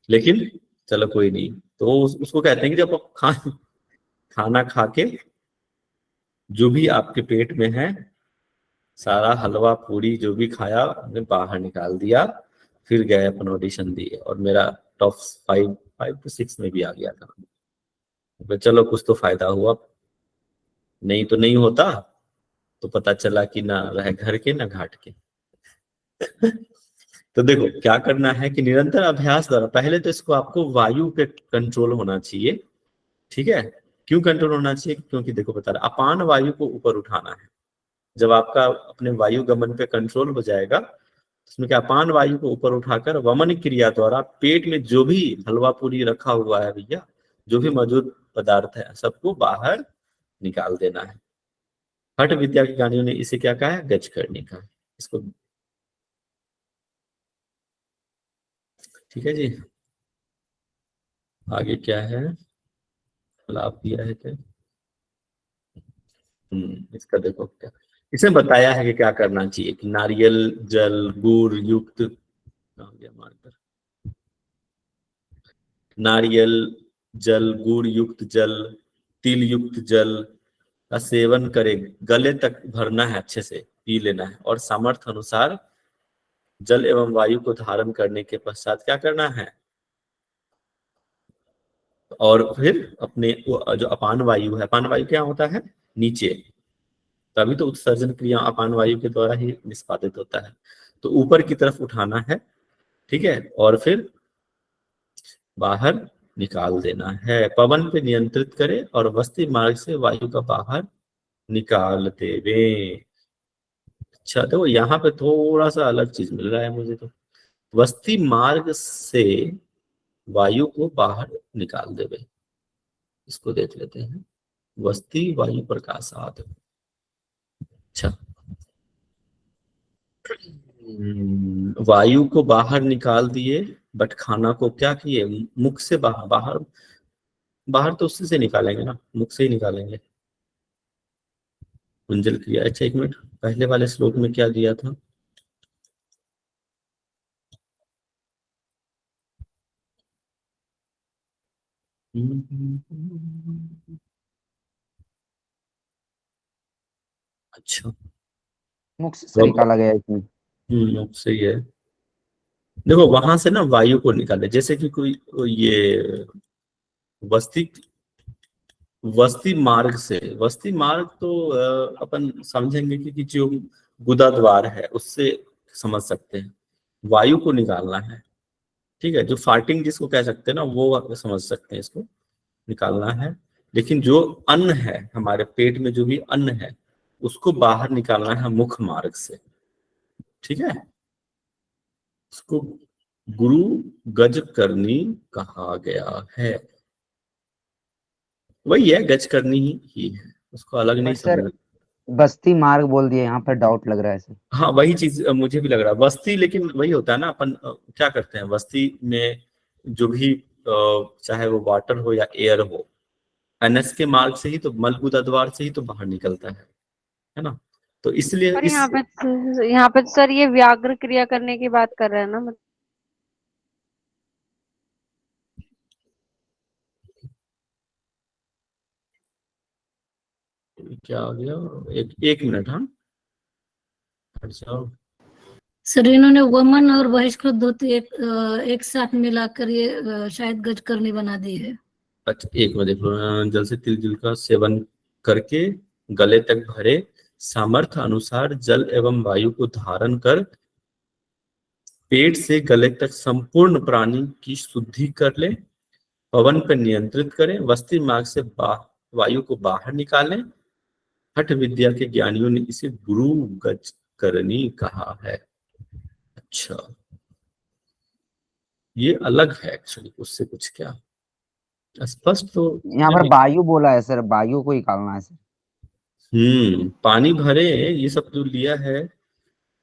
लेकिन चलो कोई नहीं। तो उसको कहते हैं कि जब आप खाना खा के जो भी आपके पेट में है सारा हलवा पूरी जो भी खाया हमने बाहर निकाल दिया, फिर गए अपन ऑडिशन दिए और मेरा टॉप 5 to 6 में भी आ गया था। तो चलो कुछ तो फायदा हुआ, नहीं तो नहीं होता तो पता चला कि ना रह घर के ना घाट के। तो देखो क्या करना है कि निरंतर अभ्यास द्वारा, पहले तो इसको आपको वायु पे कंट्रोल होना चाहिए, ठीक है। क्यों कंट्रोल होना चाहिए? क्योंकि देखो बता रहा, अपान वायु को ऊपर उठाना है। जब आपका अपने वायु गमन पे कंट्रोल हो जाएगा, उसमें क्या, अपान वायु को ऊपर उठाकर वमन क्रिया द्वारा पेट में जो भी हलवा पूरी रखा हुआ है भैया, जो भी मौजूद पदार्थ है, सबको बाहर निकाल देना है। हठ विद्या के ज्ञानियों ने इसे क्या कहा है? गज करने का। इसको ठीक है जी। आगे क्या है? लाभ दिया है क्या? इसका देखो क्या इसमें बताया है कि क्या करना चाहिए कि नारियल जल गुड़ युक्त, मार्कर, नारियल जल गुड़ युक्त जल तिल युक्त जल का सेवन करे, गले तक भरना है, अच्छे से पी लेना है, और सामर्थ्य अनुसार जल एवं वायु को धारण करने के पश्चात क्या करना है, और फिर अपने जो अपान वायु है, अपान वायु क्या होता है? नीचे, तभी तो उत्सर्जन क्रिया अपान वायु के द्वारा ही निष्पादित होता है। तो ऊपर की तरफ उठाना है, ठीक है, और फिर बाहर निकाल देना है। पवन पे नियंत्रित करे और वस्ती मार्ग से वायु का बाहर निकाल देवे। अच्छा, तो यहाँ पे थोड़ा सा अलग चीज मिल रहा है मुझे। तो वस्ती मार्ग से वायु को बाहर निकाल देवे, इसको देख लेते हैं। वस्ती वायु प्रकाशात। अच्छा, वायु को बाहर निकाल दिए, बट खाना को क्या किए? मुख से बाहर, बाहर तो उसी से निकालेंगे ना, मुख से ही निकालेंगे। कुंजल क्रिया। अच्छा एक मिनट, पहले वाले श्लोक में क्या दिया था? अच्छा, मुख से निकाला गया इसमें। मुख से ही है। देखो वहां से ना वायु को निकाले, जैसे कि कोई ये वस्ती मार्ग से, वस्ती मार्ग तो अपन समझेंगे कि जो गुदा द्वार है उससे समझ सकते हैं। वायु को निकालना है, ठीक है, जो फार्टिंग जिसको कह सकते हैं ना, वो समझ सकते हैं, इसको निकालना है। लेकिन जो अन्न है, हमारे पेट में जो भी अन्न है, उसको बाहर निकालना है मुख मार्ग से, ठीक है। उसको गुरु गज करनी कहा गया है। वही है, गज करनी ही है, उसको अलग नहीं समझना। बस्ती मार्ग बोल दिया, यहाँ पर डाउट लग रहा है सर। हाँ वही चीज मुझे भी लग रहा है, बस्ती, लेकिन वही होता है ना, अपन क्या करते हैं बस्ती में, जो भी चाहे वो वाटर हो या एयर हो, एनएस के मार्ग से ही तो, मलगुदा द्वार से ही तो बाहर निकलता है ना। तो इसलिए पर यहाँ पे सर ये व्याघ्र क्रिया करने की बात कर रहे हैं ना। क्या हो गया? एक मिनट। हाँ अच्छा, सर इन्होंने वमन और बहिष्कृत धोती एक साथ मिलाकर ये शायद गज करनी बना दी है। अच्छा एक मिनट देखो, जल से तिल जल का सेवन करके गले तक भरे, सामर्थ्य अनुसार जल एवं वायु को धारण कर पेट से गले तक संपूर्ण प्राणी की शुद्धि कर ले, पवन पर नियंत्रित करें, वस्ती मार्ग से वायु को बाहर निकालें। हठ विद्या के ज्ञानियों ने इसे गुरु गज करनी कहा है। अच्छा, ये अलग है एक्चुअली उससे, कुछ क्या स्पष्ट तो यहाँ पर वायु बोला है सर, वायु को निकालना है सर। पानी भरे, ये सब जो लिया है,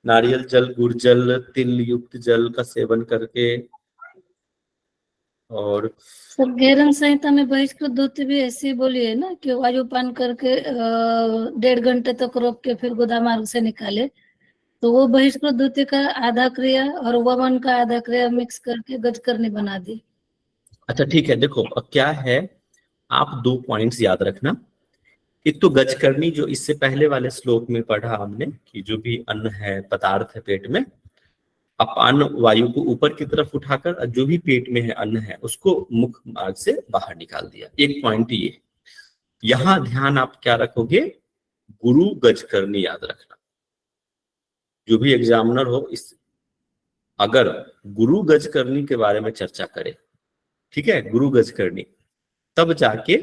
नारियल जल गुड़ जल तिल युक्त जल का सेवन करके। और सर घेरन संहिता में बहिष्कृत धोती भी ऐसी बोली है ना कि वायुपान करके 1.5 घंटे तक रोक के फिर गुदा मार्ग से निकाले, तो वो बहिष्कृत धोती का आधा क्रिया और वमन का आधा क्रिया मिक्स करके गज करनी बना दी। अच्छा ठीक है, देखो क्या है, आप 2 पॉइंट्स याद रखना। एक तो गज करनी, जो इससे पहले वाले श्लोक में पढ़ा हमने कि जो भी अन्न है, पदार्थ है पेट में, अपान वायु को ऊपर की तरफ उठाकर जो भी पेट में है अन्न है, उसको मुख मार्ग से बाहर निकाल दिया। एक पॉइंट ये, यहाँ ध्यान आप क्या रखोगे गुरु गज करनी याद रखना। जो भी एग्जामिनर हो, इस अगर गुरु गज करनी के बारे में चर्चा करे, ठीक है, गुरु गज करनी, तब जाके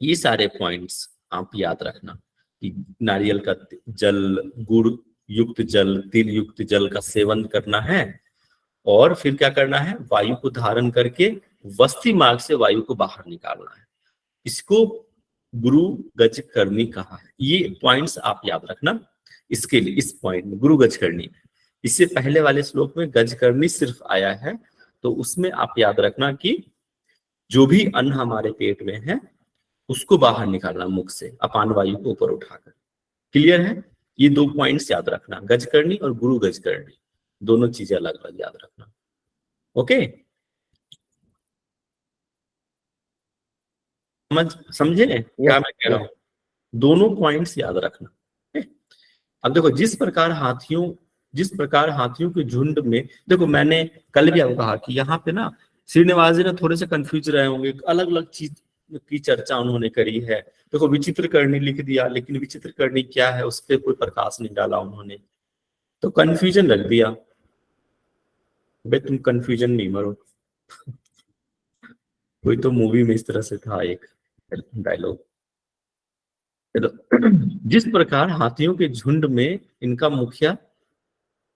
ये सारे पॉइंट्स आप याद रखना कि नारियल का जल, गुड़ युक्त जल, तिल युक्त जल का सेवन करना है, और फिर क्या करना है, वायु को धारण करके वस्ती मार्ग से वायु को बाहर निकालना है। इसको गुरु गज करनी कहा है। ये पॉइंट्स आप याद रखना। इसके लिए इस पॉइंट में गुरु गज करनी, इससे पहले वाले श्लोक में गज करनी सिर्फ आया है, तो उसमें आप याद रखना कि जो भी अन्न हमारे पेट में है उसको बाहर निकालना मुख से, अपान वायु को ऊपर उठाकर। क्लियर है? ये 2 पॉइंट्स याद रखना, गज करनी और गुरु गज करनी, दोनों चीजें अलग अलग याद रखना। ओके, समझे क्या मैं कह रहा हूं? दोनों पॉइंट्स याद रखना। अब देखो, जिस प्रकार हाथियों के झुंड में, देखो मैंने कल भी आपको कहा कि यहाँ पे ना श्रीनिवास जी ने थोड़े से कंफ्यूज रहे होंगे, अलग अलग चीज की चर्चा उन्होंने करी है। देखो विचित्र करनी लिख दिया, लेकिन विचित्र करनी क्या है उस पर कोई प्रकाश नहीं डाला उन्होंने, तो कंफ्यूजन रख दिया। भाई तुम कंफ्यूजन नहीं मरो। कोई तो मूवी में इस तरह से था एक डायलॉग। जिस प्रकार हाथियों के झुंड में इनका मुखिया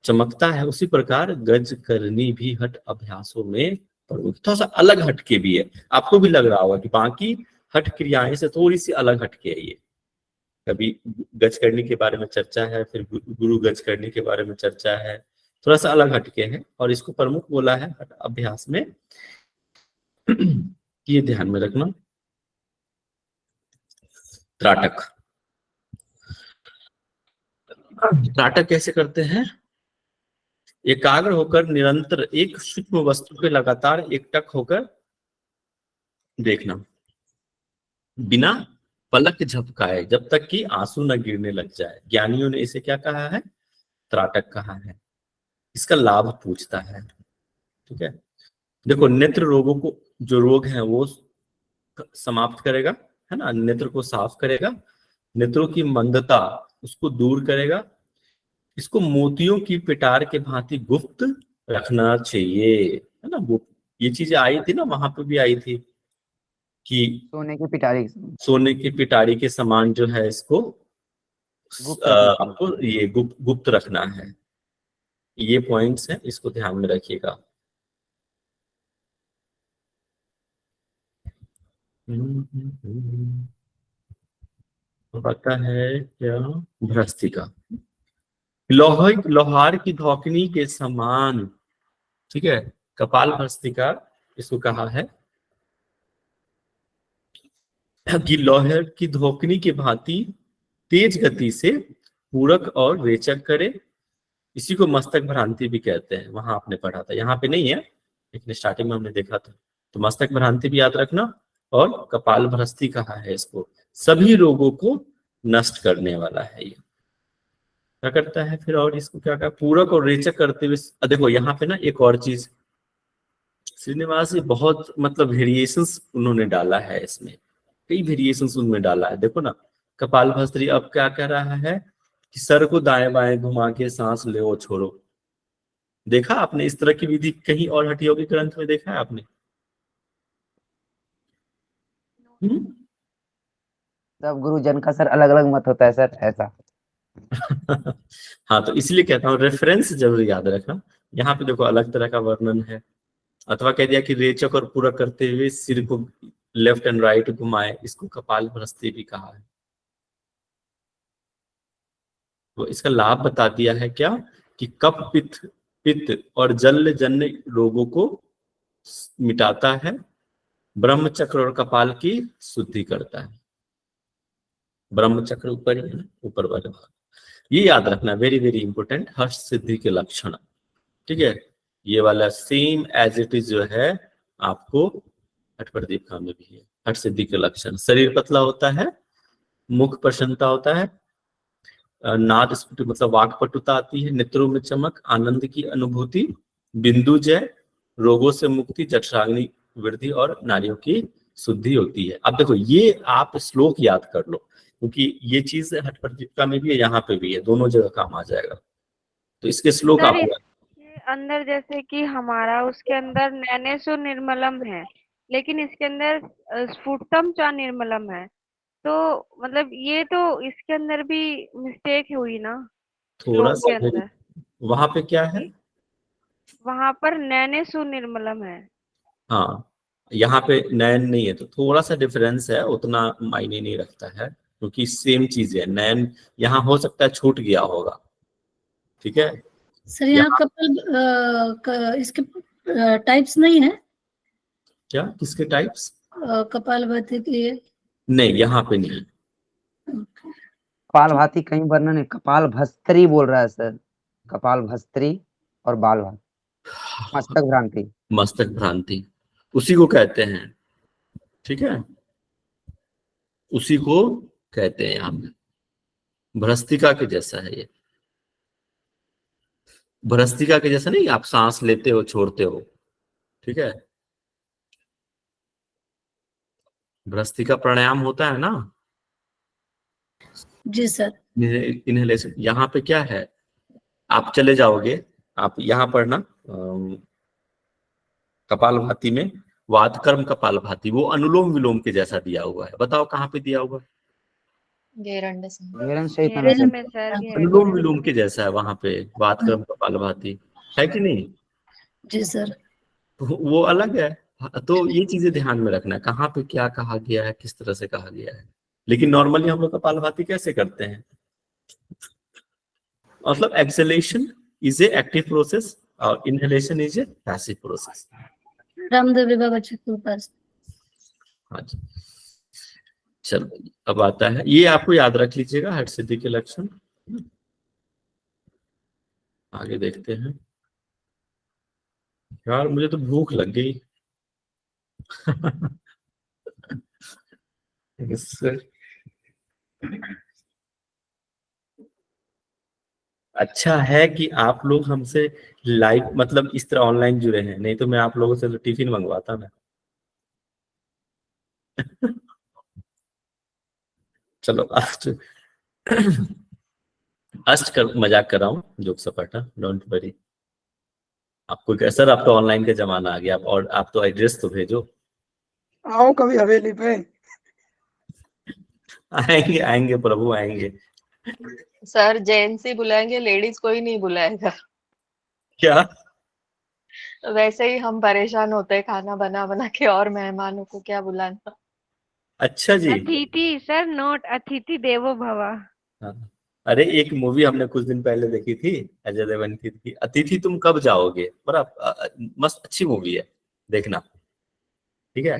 चमकता है, उसी प्रकार गज करनी भी हट अभ्यासों में थोड़ा सा अलग हटके भी है। आपको भी लग रहा होगा कि बाकी हट क्रियाएं से थोड़ी सी अलग हटके है ये। कभी गज करने के बारे में चर्चा है, फिर गुरु गज करने के बारे में चर्चा है, थोड़ा सा अलग हटके है, और इसको प्रमुख बोला है हट अभ्यास में। ये ध्यान में रखना। त्राटक, त्राटक कैसे करते हैं? एकाग्र होकर निरंतर एक सूक्ष्म वस्तु पे लगातार एकटक होकर देखना, बिना पलक झपकाए, जब तक कि आंसू न गिरने लग जाए। ज्ञानियों ने इसे क्या कहा है? त्राटक कहा है। इसका लाभ पूछता है, ठीक है। देखो नेत्र रोगों को, जो रोग है वो समाप्त करेगा, है ना, नेत्र को साफ करेगा, नेत्रों की मंदता उसको दूर करेगा। इसको मोतियों की पिटार के भांति गुप्त रखना चाहिए, है ना। वो ये चीजें आई थी ना, वहां पे भी आई थी कि सोने की पिटारी के समान जो है इसको आपको ये गुप्त रखना है। ये पॉइंट्स हैं, इसको ध्यान में रखिएगा। पता है क्या? भ्रस्तिका, लोहार की धौकनी के समान, ठीक है, कपाल भ्रस्तिका इसको कहा है कि लोहार की धौकनी के भांति तेज गति से पूरक और रेचक करे। इसी को मस्तक भ्रांति भी कहते हैं। वहां आपने पढ़ा था, यहाँ पे नहीं है लेकिन स्टार्टिंग में हमने देखा था। तो मस्तक भ्रांति भी याद रखना, और कपाल भ्रस्ति कहा है इसको। सभी रोगों को नष्ट करने वाला है ये। क्या करता है फिर? और इसको क्या कहा? पूरक और रेचक करते हुए। देखो यहाँ पे ना एक और चीज, श्रीनिवास जी बहुत मतलब वेरिएशंस उन्होंने डाला है इसमें, कई वेरिएशंस उनमें डाला है। देखो ना, कपाल भस्त्री अब क्या कह रहा है कि सर को दाएं बाएं घुमा के सांस ले और छोड़ो। देखा आपने इस तरह की विधि कहीं और हठ योगी ग्रंथ में देखा है आपने? सब गुरुजन का सर अलग अलग मत होता है सर, ऐसा। हाँ, तो इसलिए कहता हूँ रेफरेंस जरूर याद रखना। यहाँ पे देखो अलग तरह का वर्णन है। अथवा कह दिया कि रेचक और पूरक करते हुए सिर को लेफ्ट एंड राइट घुमाए, इसको कपाल भ्रस्ति भी कहा है। तो इसका लाभ बता दिया है क्या कि कफ पित्त और जल जन्य रोगों को मिटाता है, ब्रह्मचक्र और कपाल की शुद्धि करता है। ब्रह्मचक्र ऊपर ही है, ऊपर वाले भाग। ये याद रखना, वेरी वेरी इंपॉर्टेंट। हर्ष सिद्धि के लक्षण, ठीक है। ये वाला सेम एज इट इज जो है आपको हठ प्रदीप का में भी है। हर्ष सिद्धि के लक्षण, शरीर पतला होता है, मुख प्रसन्नता होता है, नाद स्फुट मतलब वाक्पटुता आती है, नेत्रों में चमक, आनंद की अनुभूति, बिंदु जय, रोगों से मुक्ति, जठराग्नि वृद्धि और नारियों की शुद्धि होती है। अब देखो ये आप श्लोक याद कर लो, क्योंकि ये चीज हठ प्रदीपिका में भी है, यहाँ पे भी है, दोनों जगह काम आ जाएगा। तो इसके श्लोक सर आप इसके अंदर जैसे कि हमारा उसके अंदर नैनेषु निर्मलम है, लेकिन इसके अंदर स्फुटतम च निर्मलम है, तो मतलब ये तो इसके अंदर भी मिस्टेक हुई ना थोड़ा श्लोक के सा अंदर। वहां पे क्या है, वहां पर नैनेषु निर्मलम है। हाँ यहाँ पे नयन नहीं है, तो थोड़ा सा डिफरेंस है, उतना मायने नहीं रखता है, क्योंकि सेम चीज है। नयन यहाँ हो सकता है छूट गया होगा, ठीक है। सर यहाँ इसके टाइप्स नहीं है क्या, किसके टाइप्स? कपालभाति के? नहीं, यहाँ पे नहीं। कपाल भाती कहीं वर्णन है, कपाल भस्त्री बोल रहा है सर, कपाल भस्त्री और बाल भाती, मस्तक भ्रांति। मस्तक भ्रांति उसी को कहते हैं, ठीक है, उसी को कहते हैं। यहाँ पे भ्रस्तिका के जैसा है ये, भ्रस्तिका के जैसा नहीं, आप सांस लेते हो छोड़ते हो, ठीक है। भ्रस्तिका प्राणायाम होता है ना जी सर। इनहेलेशन। यहाँ पे क्या है, आप चले जाओगे, आप यहाँ पर ना कपालभाति में वातकर्म कपालभाति, वो अनुलोम विलोम के जैसा दिया हुआ है। बताओ कहाँ पे दिया हुआ है? घेरन में सर अनुलोम विलोम के जैसा है वहां पे, वातकर्म कपालभाति है कि नहीं? जी सर। तो वो अलग है। तो ये चीजें ध्यान में रखना, कहाँ पे क्या कहा गया है, किस तरह से कहा गया है। लेकिन नॉर्मली हम लोग कपालभाति कैसे करते हैं, मतलब exhalation is a active process और inhalation is a passive process. Ramdev Baba ji के पास। हाँ जी, चलो अब आता है, ये आपको याद रख लीजिएगा, हठ सिद्धि के लक्षण। आगे देखते हैं। यार मुझे तो भूख लग गई। अच्छा है कि आप लोग हमसे लाइव मतलब इस तरह ऑनलाइन जुड़े हैं, नहीं तो मैं आप लोगों से तो टिफिन मंगवाता मैं। चलो अष्ट कर मजाक कर रहा हूँ, जोक सपाटा, डोंट वरी। आपको क्या सर, आप तो ऑनलाइन का जमाना आ गया, और आप तो एड्रेस तो भेजो। आओ कभी हवेली पे। आएंगे आएंगे प्रभु आएंगे। सर जेंट्स ही बुलाएंगे, लेडीज कोई नहीं बुलाएगा। क्या? वैसे ही हम परेशान होते हैं खाना बना बना के, और मेहमानों को क्या बुलाना। अच्छा जी। अतिथि सर, नॉट अतिथि देवो भव। हाँ। अरे एक मूवी हमने कुछ दिन पहले देखी थी, अजय देवगन की थी, अतिथि तुम कब जाओगे, बड़ा मस्त अच्छी मूवी है, देखना, ठीक है।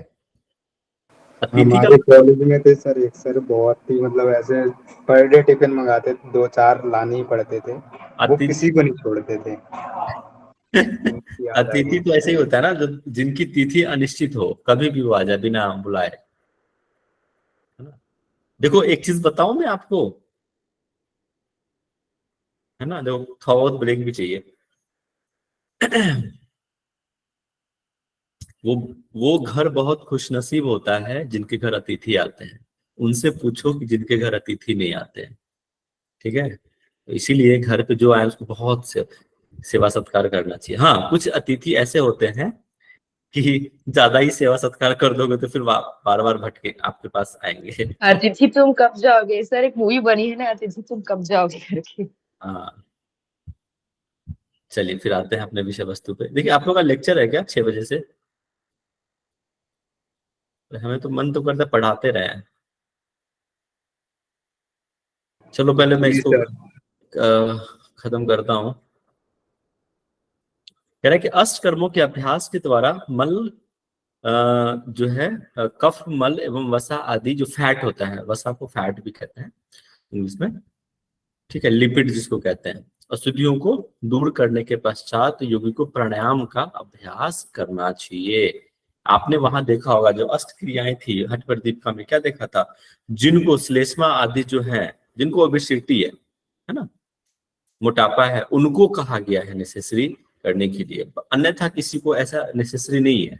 हमारे कॉलेज में थे सर एक सर, बहुत ही मतलब ऐसे पर डे टिफिन मंगाते थे, 2-4 लाने ही पड़ते थे, वो किसी को नहीं छोड़ते थे। अतिथि तो ऐसे ही होता है ना, जो जिनकी तिथि अनिश्चित हो, कभी भी वो आ जाए बिना बुलाए, है ना। देखो एक चीज बताऊं मैं आपको, है ना, देखो थोड़ा बहुत ब्रेक भी चाहिए। वो घर बहुत खुशनसीब होता है जिनके घर अतिथि आते हैं। उनसे पूछो कि जिनके घर अतिथि नहीं आते हैं, ठीक है। तो इसीलिए घर पे जो आए उसको बहुत सेवा सत्कार करना चाहिए। हाँ, कुछ अतिथि ऐसे होते हैं कि ज्यादा ही सेवा सत्कार कर दोगे तो फिर बार बार भटके आपके पास आएंगे। अतिथि तुम कब जाओगे, सर एक मूवी बनी है ना, अतिथि तुम कब जाओगे करके। हाँ, चलिए फिर आते हैं अपने विषय वस्तु पे। देखिए आप लोग का लेक्चर है क्या 6 बजे से? हमें तो मन तो करता है पढ़ाते रहे। चलो पहले मैं इसको खत्म करता हूं। कह रहा है कि अष्ट कर्मों के अभ्यास के द्वारा मल जो है कफ, मल एवं वसा आदि जो फैट होता है, वसा को फैट भी कहते हैं इंग्लिश में, ठीक है, लिपिड जिसको कहते हैं, अशुद्धियों को दूर करने के पश्चात योगी को प्राणायाम का अभ्यास करना चाहिए। आपने वहां देखा होगा जो अष्ट क्रियाएं थी हठ प्रदीपिका में, क्या देखा था, जिनको श्लेष्मा आदि जो है, जिनको ओबेसिटी है ना, मोटापा है, उनको कहा गया है नेसेसरी करने के लिए, अन्यथा किसी को ऐसा नेसेसरी नहीं है।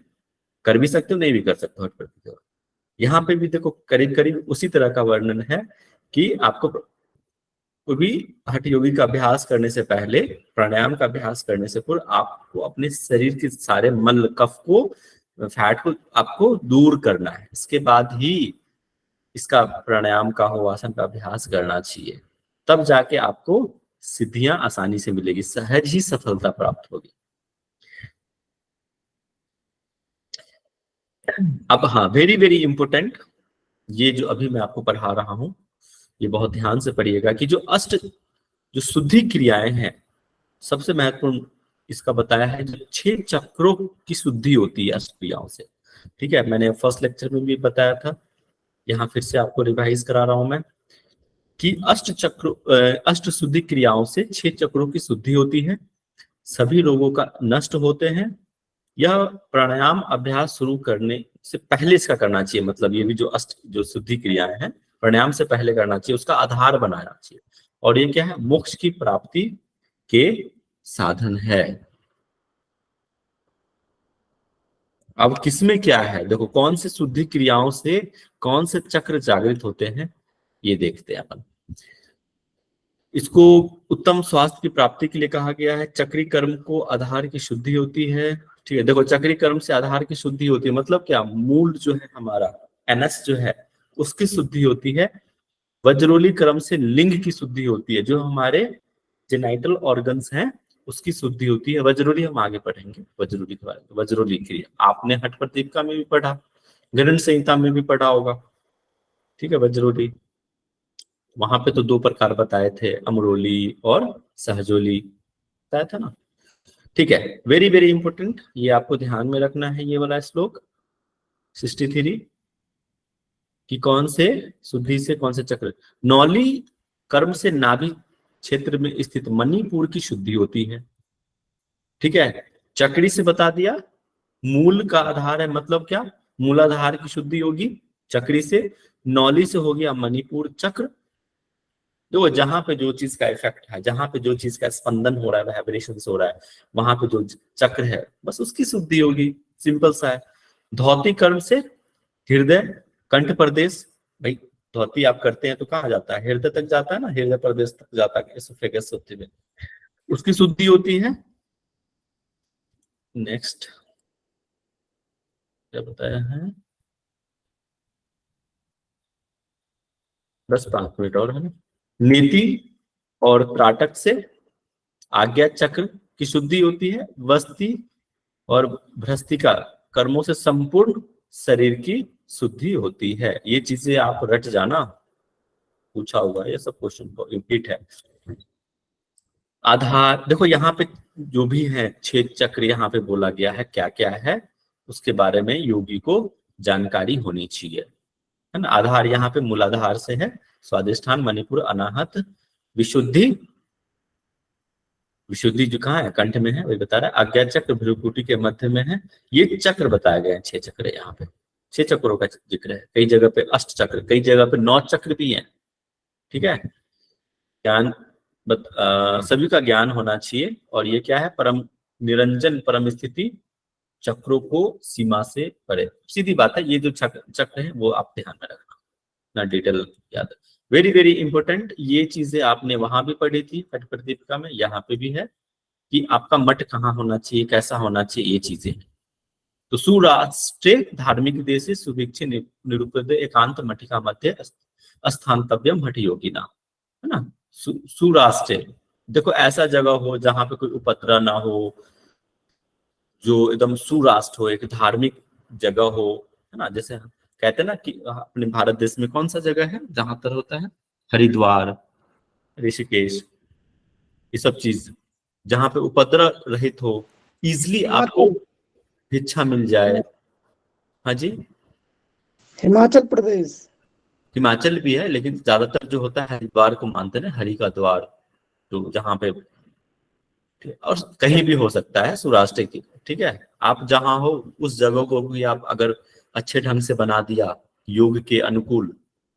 कर भी सकते हो, नहीं भी कर सकते हो हठ प्रदीपिका। यहाँ पे भी देखो करीब करीब उसी तरह का वर्णन है कि आपको कोई भी हठ योगी का अभ्यास करने से पहले, प्राणायाम का अभ्यास करने से पूर्व आपको अपने शरीर के सारे मल, कफ को, फैट को आपको दूर करना है। इसके बाद ही इसका प्राणायाम का हो, आसन का अभ्यास करना चाहिए, तब जाके आपको सिद्धियां आसानी से मिलेगी, सहज ही सफलता प्राप्त होगी। अब हाँ, वेरी वेरी इंपॉर्टेंट, ये जो अभी मैं आपको पढ़ा रहा हूं ये बहुत ध्यान से पढ़िएगा कि जो शुद्धि क्रियाएं हैं, सबसे महत्वपूर्ण इसका बताया है जो 6 चक्रों की शुद्धि होती है अष्ट क्रियाओं से। ठीक है, मैंने फर्स्ट लेक्चर में भी बताया था, यहाँ फिर से आपको रिवाइज करा रहा हूं मैं कि अष्ट शुद्धि क्रियाओं से 6 चक्रों की शुद्धि होती है, सभी रोगों का नष्ट होते हैं। यह प्राणायाम अभ्यास शुरू करने से पहले इसका करना चाहिए, मतलब ये भी जो शुद्धि क्रियाएं हैं प्राणायाम से पहले करना चाहिए, उसका आधार बनाना चाहिए। और ये क्या है, मोक्ष की प्राप्ति के साधन है। अब किसमें क्या है, देखो कौन से शुद्धि क्रियाओं से कौन से चक्र जागृत होते हैं ये देखते हैं अपन। इसको उत्तम स्वास्थ्य की प्राप्ति के लिए कहा गया है। चक्री कर्म को आधार की शुद्धि होती है। ठीक है, देखो चक्री कर्म से आधार की शुद्धि होती है मतलब क्या, मूल जो है हमारा एनएस जो है उसकी शुद्धि होती है। वज्रोली कर्म से लिंग की शुद्धि होती है, जो हमारे जेनाइटल ऑर्गन्स हैं उसकी शुद्धि होती है। वज्रोली हम आगे पढ़ेंगे, वज्रोली के बारे में। वज्रोली क्रिया आपने हठ प्रदीपिका में भी पढ़ा, गणन संहिता में भी पढ़ा होगा। ठीक है, वज्रोली, वहां पे तो 2 प्रकार बताए थे, अमरोली और सहजोली बताया था ना। ठीक है, वेरी वेरी इंपॉर्टेंट, ये आपको ध्यान में रखना है ये वाला श्लोक 63 कि कौन से शुद्धि से कौन से चक्र। नौली कर्म से नाभि क्षेत्र में स्थित मणिपुर की शुद्धि होती है। ठीक है, चक्री से बता दिया, मूल का आधार है, मतलब क्या, मूलाधार की शुद्धि होगी चक्री से। नौली से हो गया मणिपुर चक्र, जो जहां पे जो चीज का इफेक्ट है, जहां पे जो चीज का स्पंदन हो रहा है, वाइब्रेशन हो रहा है, वहां पे जो चक्र है बस उसकी शुद्धि होगी, सिंपल सा है। धौती कर्म से हृदय कंठ प्रदेश, भाई धौती आप करते हैं तो कहाँ जाता है, हृदय तक जाता है ना, हृदय प्रदेश तक जाता है, एसोफेगस होते हुए उसकी शुद्धि होती है। नेक्स्ट क्या बताया है, बस 5 मिनट और है ना। नीति और त्राटक से आज्ञा चक्र की शुद्धि होती है। वस्ती और भ्रष्टिका कर्मों से संपूर्ण शरीर की शुद्धि होती है। ये चीजें आप रट जाना, पूछा हुआ ये सब क्वेश्चन को रिपीट है। आधार देखो यहाँ पे जो भी है 6 चक्र यहाँ पे बोला गया है, क्या क्या है उसके बारे में योगी को जानकारी होनी चाहिए, है ना। आधार यहाँ पे मूलाधार से है, स्वादिष्ठान, मणिपुर, अनाहत, विशुद्धि। विशुद्धि जो कहाँ है, कंठ में है, वही बता रहा है। आज्ञा चक्र भ्रुकुटी के मध्य में है। ये चक्र बताए गए हैं, 6 चक्र यहाँ पे, 6 चक्रों का जिक्र है। कई जगह पे 8 चक्र, कई जगह पे 9 चक्र भी हैं। ठीक है, ज्ञान सभी का ज्ञान होना चाहिए। और ये क्या है, परम निरंजन परम स्थिति, चक्रों को सीमा से परे। सीधी बात है, ये जो चक्र है वो आप ध्यान में रखना ना, डिटेल याद है। वेरी वेरी इंपॉर्टेंट, ये चीजें आपने वहां भी पढ़ी थी हठ प्रदीपिका में, यहाँ पे भी है कि आपका मठ कहाँ होना चाहिए, कैसा होना चाहिए, ये चीजें। तो सुराष्ट्रे धार्मिक देश सुभिक्षे निरुपद एकांत मठिका मध्य स्थान्तव्यम हठ योगिना, है ना। सुराष्ट्र, देखो ऐसा जगह हो जहां पे कोई उपद्रव ना हो, जो एकदम सुराष्ट्र हो, एक धार्मिक जगह हो, है ना। जैसे कहते हैं ना कि अपने भारत देश में कौन सा जगह है जहां पर होता है, हरिद्वार, ऋषिकेश, ये सब चीज जहां पे उपद्रव रहित हो, इजिली आपको भिक्षा मिल जाए। हाँ जी, हिमाचल प्रदेश, हिमाचल भी है, लेकिन ज्यादातर जो होता है हरिद्वार को मानते हैं, हरि का द्वार, तो जहाँ पे, और कहीं भी हो सकता है सौराष्ट्र की। ठीक है, आप जहाँ हो उस जगह को भी आप अगर अच्छे ढंग से बना दिया योग के अनुकूल,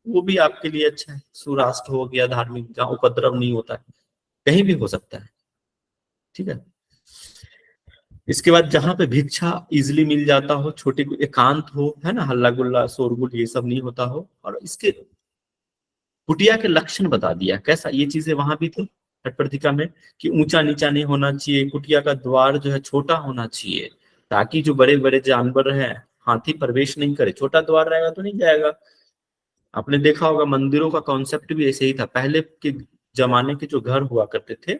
वो भी आपके लिए अच्छा है। सौराष्ट्र हो गया धार्मिक, जहाँ उपद्रव नहीं होता है, कहीं भी हो सकता है। ठीक है, इसके बाद जहां पे भिक्षा इजिली मिल जाता हो, छोटे एकांत हो, है ना, हल्ला गुल्ला शोरगुल ये सब नहीं होता हो, और इसके कुटिया के लक्षण बता दिया कैसा, ये चीजें वहां भी थी हटप्रतिका में कि ऊंचा नीचा नहीं होना चाहिए, कुटिया का द्वार जो है छोटा होना चाहिए ताकि जो बड़े बड़े जानवर हैं हाथी प्रवेश नहीं करे, छोटा द्वार रहेगा तो नहीं जाएगा। आपने देखा होगा मंदिरों का कॉन्सेप्ट भी ऐसे ही था, पहले के जमाने के जो घर हुआ करते थे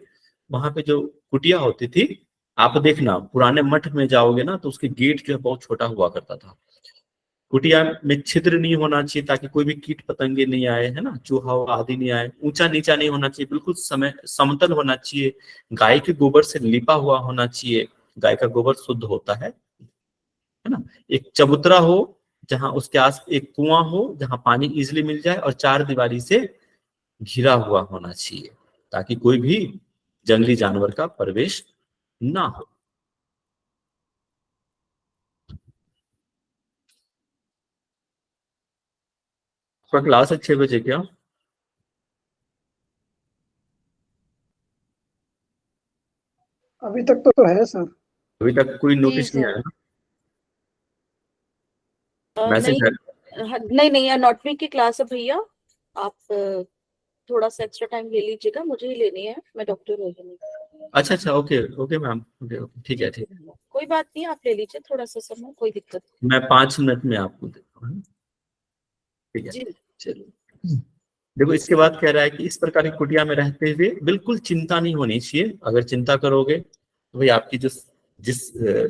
वहां पे जो कुटिया होती थी, आप देखना पुराने मठ में जाओगे ना तो उसके गेट जो है बहुत छोटा हुआ करता था। कुटिया में छिद्र नहीं होना चाहिए ताकि कोई भी कीट पतंगे नहीं आए, है ना, चूहा आदि नहीं आए, ऊंचा नीचा नहीं होना चाहिए, बिल्कुल समतल होना चाहिए, गाय के गोबर से लिपा हुआ होना चाहिए, गाय का गोबर शुद्ध होता है ना, एक चबूतरा हो जहां उसके आस एक कुआं हो जहां पानी इजिली मिल जाए, और चार दीवारी से घिरा हुआ होना चाहिए ताकि कोई भी जंगली जानवर का प्रवेश ना हो। आपका क्लास है 6 बजे क्या? अभी तक तो है सर। अभी तक कोई नोटिस नहीं आया? मैसेज है? नहीं नहीं, एनाटॉमी की क्लास है भैया, आप थोड़ा सा एक्स्ट्रा टाइम ले लीजिएगा, मुझे ही लेनी है, मैं डॉक्टर हूँ नहीं। अच्छा अच्छा, okay okay ma'am, okay okay, ठीक है ठीक है, कोई बात नहीं, आप ले लीजिए थोड़ा सा समय, कोई दिक्कत मैं 5 मिनट में आपको देता हूँ, ठीक है? चलिए, देखो इसके बाद कह रहा है कि इस प्रकार की कुटिया में रहते हुए बिल्कुल चिंता नहीं होनी चाहिए, अगर चिंता करोगे तो भाई आपकी जो जिस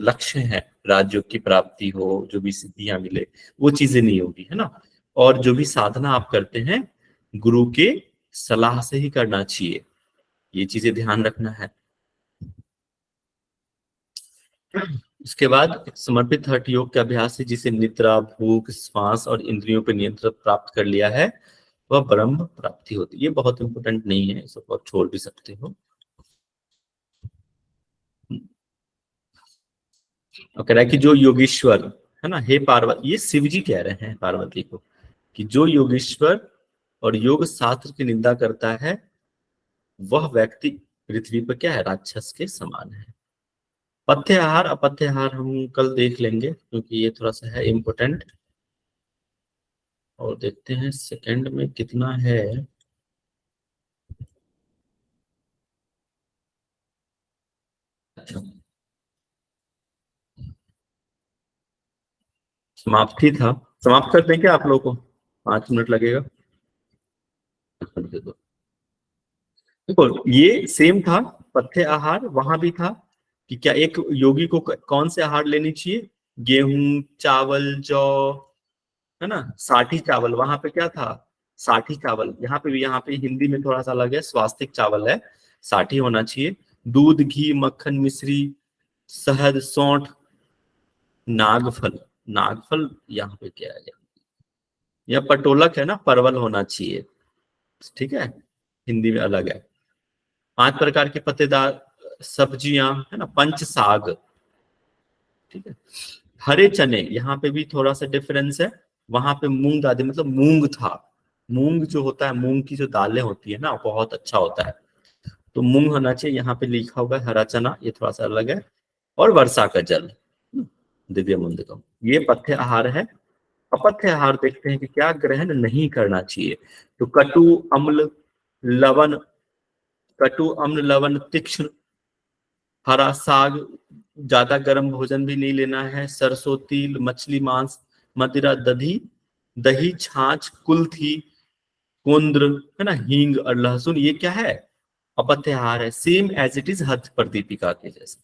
लक्ष्य है राज्यों की प्राप्ति हो, जो भी सिद्धियां मिले वो चीजें नहीं होगी, है ना, और जो भी साधना आप करते हैं गुरु के सलाह से ही करना चाहिए, ये चीजें ध्यान रखना है। इसके बाद समर्पित हठ योग के अभ्यास से जिसे निद्रा, भूख, श्वास और इंद्रियों पर नियंत्रण प्राप्त कर लिया है वह ब्रह्म प्राप्ति होती है। ये बहुत इंपॉर्टेंट नहीं है, इसको आप छोड़ भी सकते हो। और कह रहा है कि जो योगेश्वर है ना, हे पार्वती, ये शिव जी कह रहे हैं पार्वती को कि जो योगेश्वर और योग शास्त्र की निंदा करता है वह व्यक्ति पृथ्वी पर क्या है, राक्षस के समान है। पथ्य आहार अपथ्य आहार हम कल देख लेंगे क्योंकि ये थोड़ा सा है इम्पोर्टेंट। और देखते हैं सेकंड में कितना है। अच्छा, समाप्ति था, समाप्त कर दें क्या आप लोगों को? 5 मिनट लगेगा। देखो ये सेम था, पथ्य आहार वहां भी था कि क्या एक योगी को कौन से आहार लेनी चाहिए, गेहूं, चावल, जौ, है ना, साठी चावल, वहां पे क्या था, साठी चावल, यहाँ पे भी, यहाँ पे हिंदी में थोड़ा सा अलग है, स्वास्तिक चावल है, साठी होना चाहिए। दूध, घी, मक्खन, मिश्री, शहद, सौंठ, नागफल, नागफल यहाँ पे क्या है, यह पटोलक है ना, परवल होना चाहिए, ठीक है, हिंदी में अलग है। 5 प्रकार के पत्तेदार सब्जियां, है ना, पंच साग, ठीक है। हरे चने, यहाँ पे भी थोड़ा सा डिफरेंस है, वहां पे मूंग दाल, मतलब मूंग था, मूंग जो होता है, मूंग की जो दालें होती है ना बहुत अच्छा होता है, तो मूंग होना चाहिए, यहाँ पे लिखा होगा हरा चना, ये थोड़ा सा अलग है। और वर्षा का जल, दिव्य मुंदकम, ये पथ्य आहार है। अपथ्य आहार देखते हैं कि क्या ग्रहण नहीं करना चाहिए, तो कटु, अम्ल, लवण, कटु, अम्ल, लवण, तीक्ष्ण, हरा साग, ज्यादा गर्म भोजन भी नहीं लेना है, सरसों, तिल, मछली, मांस, मदिरा, दही, दही, छाछ, कुल्थी, कुंद्र, है ना, हींग और लहसुन, ये क्या है, अपथ्य आहार है, सेम एज इट इज हथ पर दीपिका के जैसे।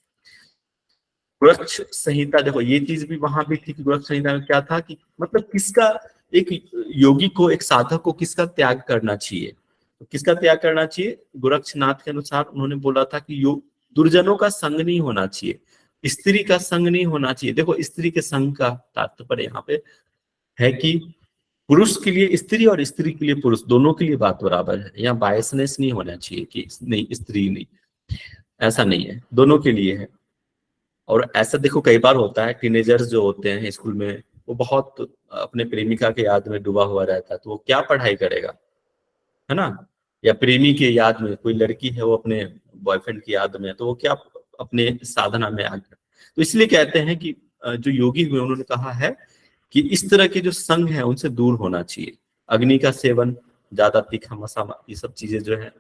वृक्ष संहिता, देखो ये चीज भी वहां भी थी कि वृक्ष संहिता में क्या था कि मतलब किसका, एक योगी को, एक साधक को किसका त्याग करना चाहिए, तो किसका त्याग करना चाहिए, गोरक्षनाथ के अनुसार उन्होंने बोला था कि दुर्जनों का संग नहीं होना चाहिए, स्त्री का संग नहीं होना चाहिए। देखो स्त्री के संग का तात्पर्य यहाँ पे है कि पुरुष के लिए स्त्री और स्त्री के लिए पुरुष, दोनों के लिए बात बराबर है, यहाँ बायसनेस नहीं होना चाहिए कि नहीं स्त्री नहीं, ऐसा नहीं है, दोनों के लिए है। और ऐसा देखो कई बार होता है, टीनेजर्स जो होते हैं स्कूल में वो बहुत अपने प्रेमिका के याद में डूबा हुआ रहता है, तो वो क्या पढ़ाई करेगा, है ना, या प्रेमी के याद में, कोई लड़की है वो अपने बॉयफ्रेंड की याद में, तो वो क्या अपने साधना में आगे, तो इसलिए कहते हैं कि जो योगी हुए उन्होंने कहा है कि इस तरह के जो संग है उनसे दूर होना चाहिए। अग्नि का सेवन, ज्यादा तीखा मसाला, ये सब चीजें जो है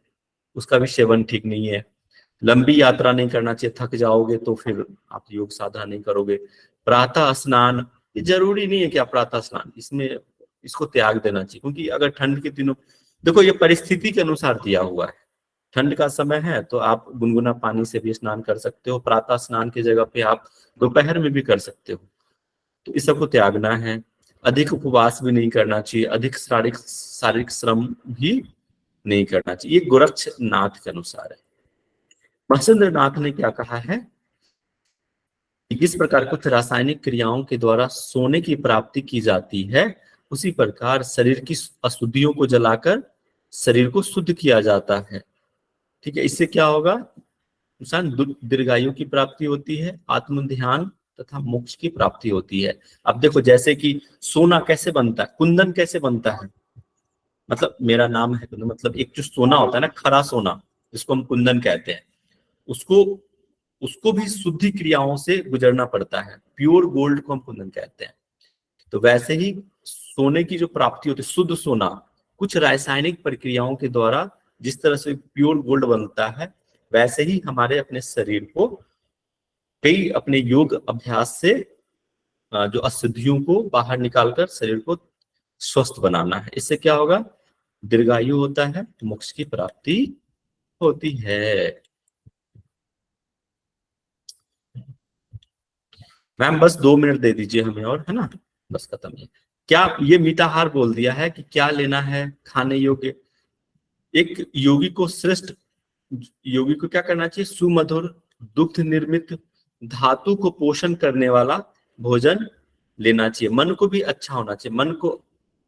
उसका भी सेवन ठीक नहीं है। लंबी यात्रा नहीं करना चाहिए, थक जाओगे तो फिर आप योग साधना नहीं करोगे। प्रातः स्नान, ये जरूरी नहीं है कि आप प्रातः स्नान, इसको त्याग देना चाहिए, क्योंकि अगर ठंड के दिनों, देखो ये परिस्थिति के अनुसार दिया हुआ है। ठंड का समय है तो आप गुनगुना पानी से भी स्नान कर सकते हो, प्रातः स्नान की जगह पे आप दोपहर में भी कर सकते हो। तो इस सबको त्यागना है। अधिक उपवास भी नहीं करना चाहिए, अधिक शारीरिक श्रम भी नहीं करना चाहिए। ये गोरक्षनाथ के अनुसार है। महेंद्र नाथ ने क्या कहा है कि किस प्रकार कुछ रासायनिक क्रियाओं के द्वारा सोने की प्राप्ति की जाती है, उसी प्रकार शरीर की अशुद्धियों को जलाकर शरीर को शुद्ध किया जाता है। ठीक है, इससे क्या होगा, इंसान दीर्घायु की प्राप्ति होती है, आत्म ध्यान तथा मोक्ष की प्राप्ति होती है। अब देखो जैसे कि सोना कैसे बनता है, कुंदन कैसे बनता है, मतलब मेरा नाम है कुंदन, मतलब एक जो सोना होता है ना, खरा सोना जिसको हम कुंदन कहते हैं, उसको भी शुद्धि क्रियाओं से गुजरना पड़ता है। प्योर गोल्ड को हम कुंदन कहते हैं। तो वैसे ही सोने की जो प्राप्ति होती है, शुद्ध सोना, कुछ रासायनिक प्रक्रियाओं के द्वारा जिस तरह से प्योर गोल्ड बनता है, वैसे ही हमारे अपने शरीर को कई अपने योग अभ्यास से जो अशुद्धियों को बाहर निकालकर शरीर को स्वस्थ बनाना है। इससे क्या होगा, दीर्घायु होता है, मोक्ष की प्राप्ति होती है। मैम बस 2 मिनट दे दीजिए हमें और, है ना, बस खत्म है। क्या ये मिताहार बोल दिया है कि क्या लेना है खाने योग्य। एक योगी को क्या करना चाहिए, सुमधुर दुग्ध निर्मित धातु को पोषण करने वाला भोजन लेना चाहिए। मन को भी अच्छा होना चाहिए,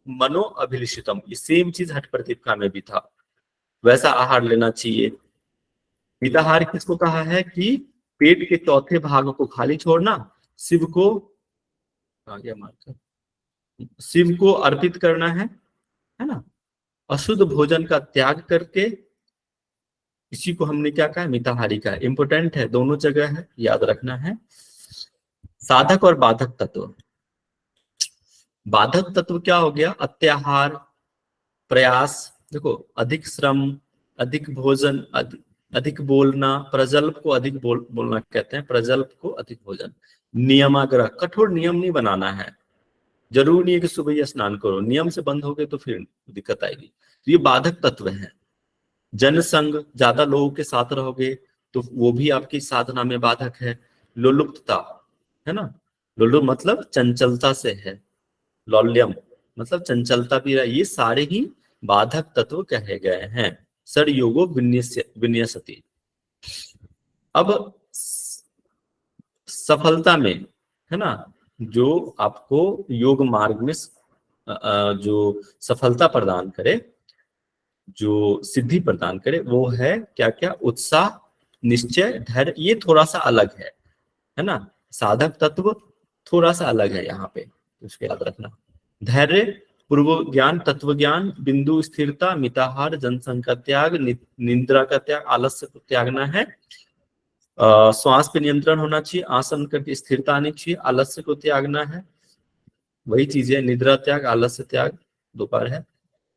मनो अभिलिषितम, ये सेम चीज हठ प्रदीपिका में भी था, वैसा आहार लेना चाहिए। मिताहार किसको कहा है कि पेट के चौथे भाग को खाली छोड़ना, शिव को अर्पित करना है ना, अशुद्ध भोजन का त्याग करके, इसी को हमने क्या कहा, मिताहारी का। इंपोर्टेंट है, दोनों जगह है, याद रखना है। साधक और बाधक तत्व। बाधक तत्व क्या हो गया, अत्याहार, प्रयास, देखो अधिक श्रम, अधिक भोजन, अधिक बोलना, प्रजल्प को अधिक बोलना कहते हैं, प्रजल्प को अधिक भोजन। नियमाग्रह, कठोर नियम नहीं बनाना है, जरूर नहीं है कि सुबह स्नान करो, नियम से बंद हो गए तो फिर दिक्कत आएगी। तो ये बाधक तत्व है। जनसंग, ज्यादा लोगों के साथ रहोगे तो वो भी आपकी साधना में बाधक है। लोलुप्तता, है ना, लोलुप मतलब चंचलता से है, लौल्यम मतलब चंचलता भी रहा, ये सारे ही बाधक तत्व कहे गए हैं। सर योगो विन्यसति। अब सफलता में, है ना, जो आपको योग मार्ग में जो सफलता प्रदान करे, जो सिद्धि प्रदान करे, वो है क्या क्या, उत्साह, निश्चय, धैर्य। ये थोड़ा सा अलग है ना, साधक तत्व थोड़ा सा अलग है यहाँ पे, उसको याद रखना। धैर्य, पूर्व ज्ञान, तत्व ज्ञान, बिंदु स्थिरता, मिताहार, जनसंग का त्याग, निद्रा का त्याग, आलस्य को त्यागना है। श्वास पे नियंत्रण होना चाहिए, आसन करके स्थिरता आनी चाहिए, आलस्य को त्यागना है। वही चीजें, निद्रा त्याग, आलस्य त्याग, दोपहर है।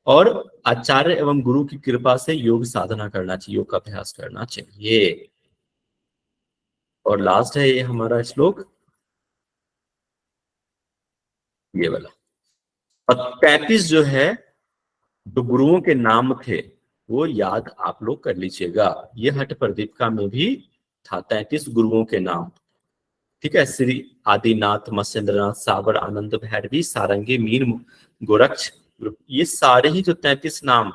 और आचार्य एवं गुरु की कृपा से योग साधना करना चाहिए, योग का अभ्यास करना चाहिए। और लास्ट है ये हमारा श्लोक, ये वाला। और 33 जो है, जो गुरुओं के नाम थे वो याद आप लोग कर लीजिएगा। ये हठ प्रदीपिका में भी था 33 गुरुओं के नाम। ठीक है, श्री आदिनाथ, मत्स्येंद्रनाथ, साबर, आनंद भैरवी, सारंगी, मीर, गोरक्ष, ये सारे ही जो 33 नाम,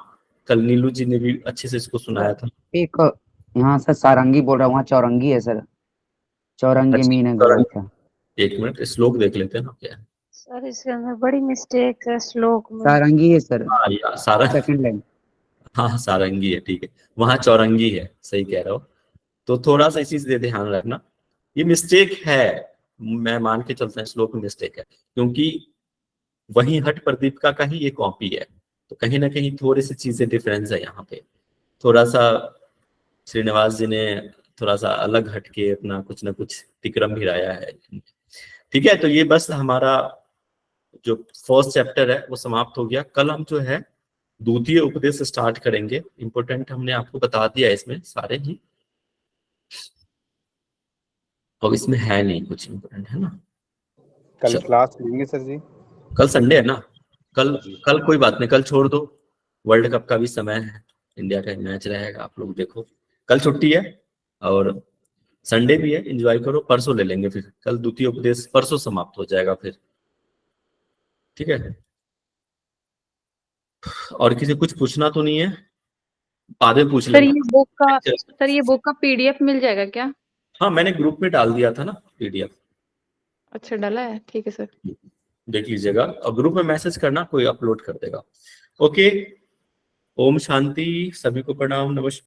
कल नीलू जी ने भी अच्छे से इसको सुनाया था। एक यहाँ सर सारंगी बोल रहा हूँ, वहाँ चौरंगी है सर, चौरंगी मीन है गोरक्ष। एक मिनट श्लोक देख लेते हैं ना क्या है। सर इसके अंदर बड़ी मिस्टेक है श्लोक में। सारंगी है सर, सेकंड लाइन, हाँ सारंगी है, ठीक है, वहां चौरंगी है, सही कह रहे हो। तो थोड़ा सा इसी से ध्यान रखना, ये मिस्टेक है, मैं मान के चलता हूँ श्लोक में मिस्टेक है, क्योंकि वही हठ प्रदीपिका का ही ये कॉपी है, तो कहीं ना कहीं थोड़ी सी चीजें डिफरेंस है यहाँ पे। थोड़ा सा श्रीनिवास जी ने थोड़ा सा अलग हटके अपना कुछ ना कुछ तिक्रम भी लाया है। ठीक है, तो ये बस हमारा जो फर्स्ट चैप्टर है वो समाप्त हो गया। कल हम जो है द्वितीय उपदेश स्टार्ट करेंगे। इंपॉर्टेंट हमने आपको बता दिया इसमें सारे ही, अब इसमें है नहीं कुछ इम्पोर्टेंट, है ना। कल क्लास लेंगे सर जी? कल संडे है ना, कल कोई बात नहीं, कल छोड़ दो, वर्ल्ड कप का भी समय है, इंडिया का मैच रहेगा, आप लोग देखो। कल छुट्टी है और संडे भी है, एंजॉय करो। परसों ले लेंगे फिर, कल द्वितीय उपदेश परसों समाप्त हो जाएगा फिर, ठीक है। और किसी कुछ पूछना तो नहीं है? बाद में पूछ सर लेना। ये बुक का पीडीएफ मिल जाएगा क्या? हाँ, मैंने ग्रुप में डाल दिया था ना पीडीएफ। अच्छा, डाला है, ठीक है सर। देख लीजिएगा और ग्रुप में मैसेज करना, कोई अपलोड कर देगा। ओके, ओम शांति, सभी को प्रणाम, नमस्कार।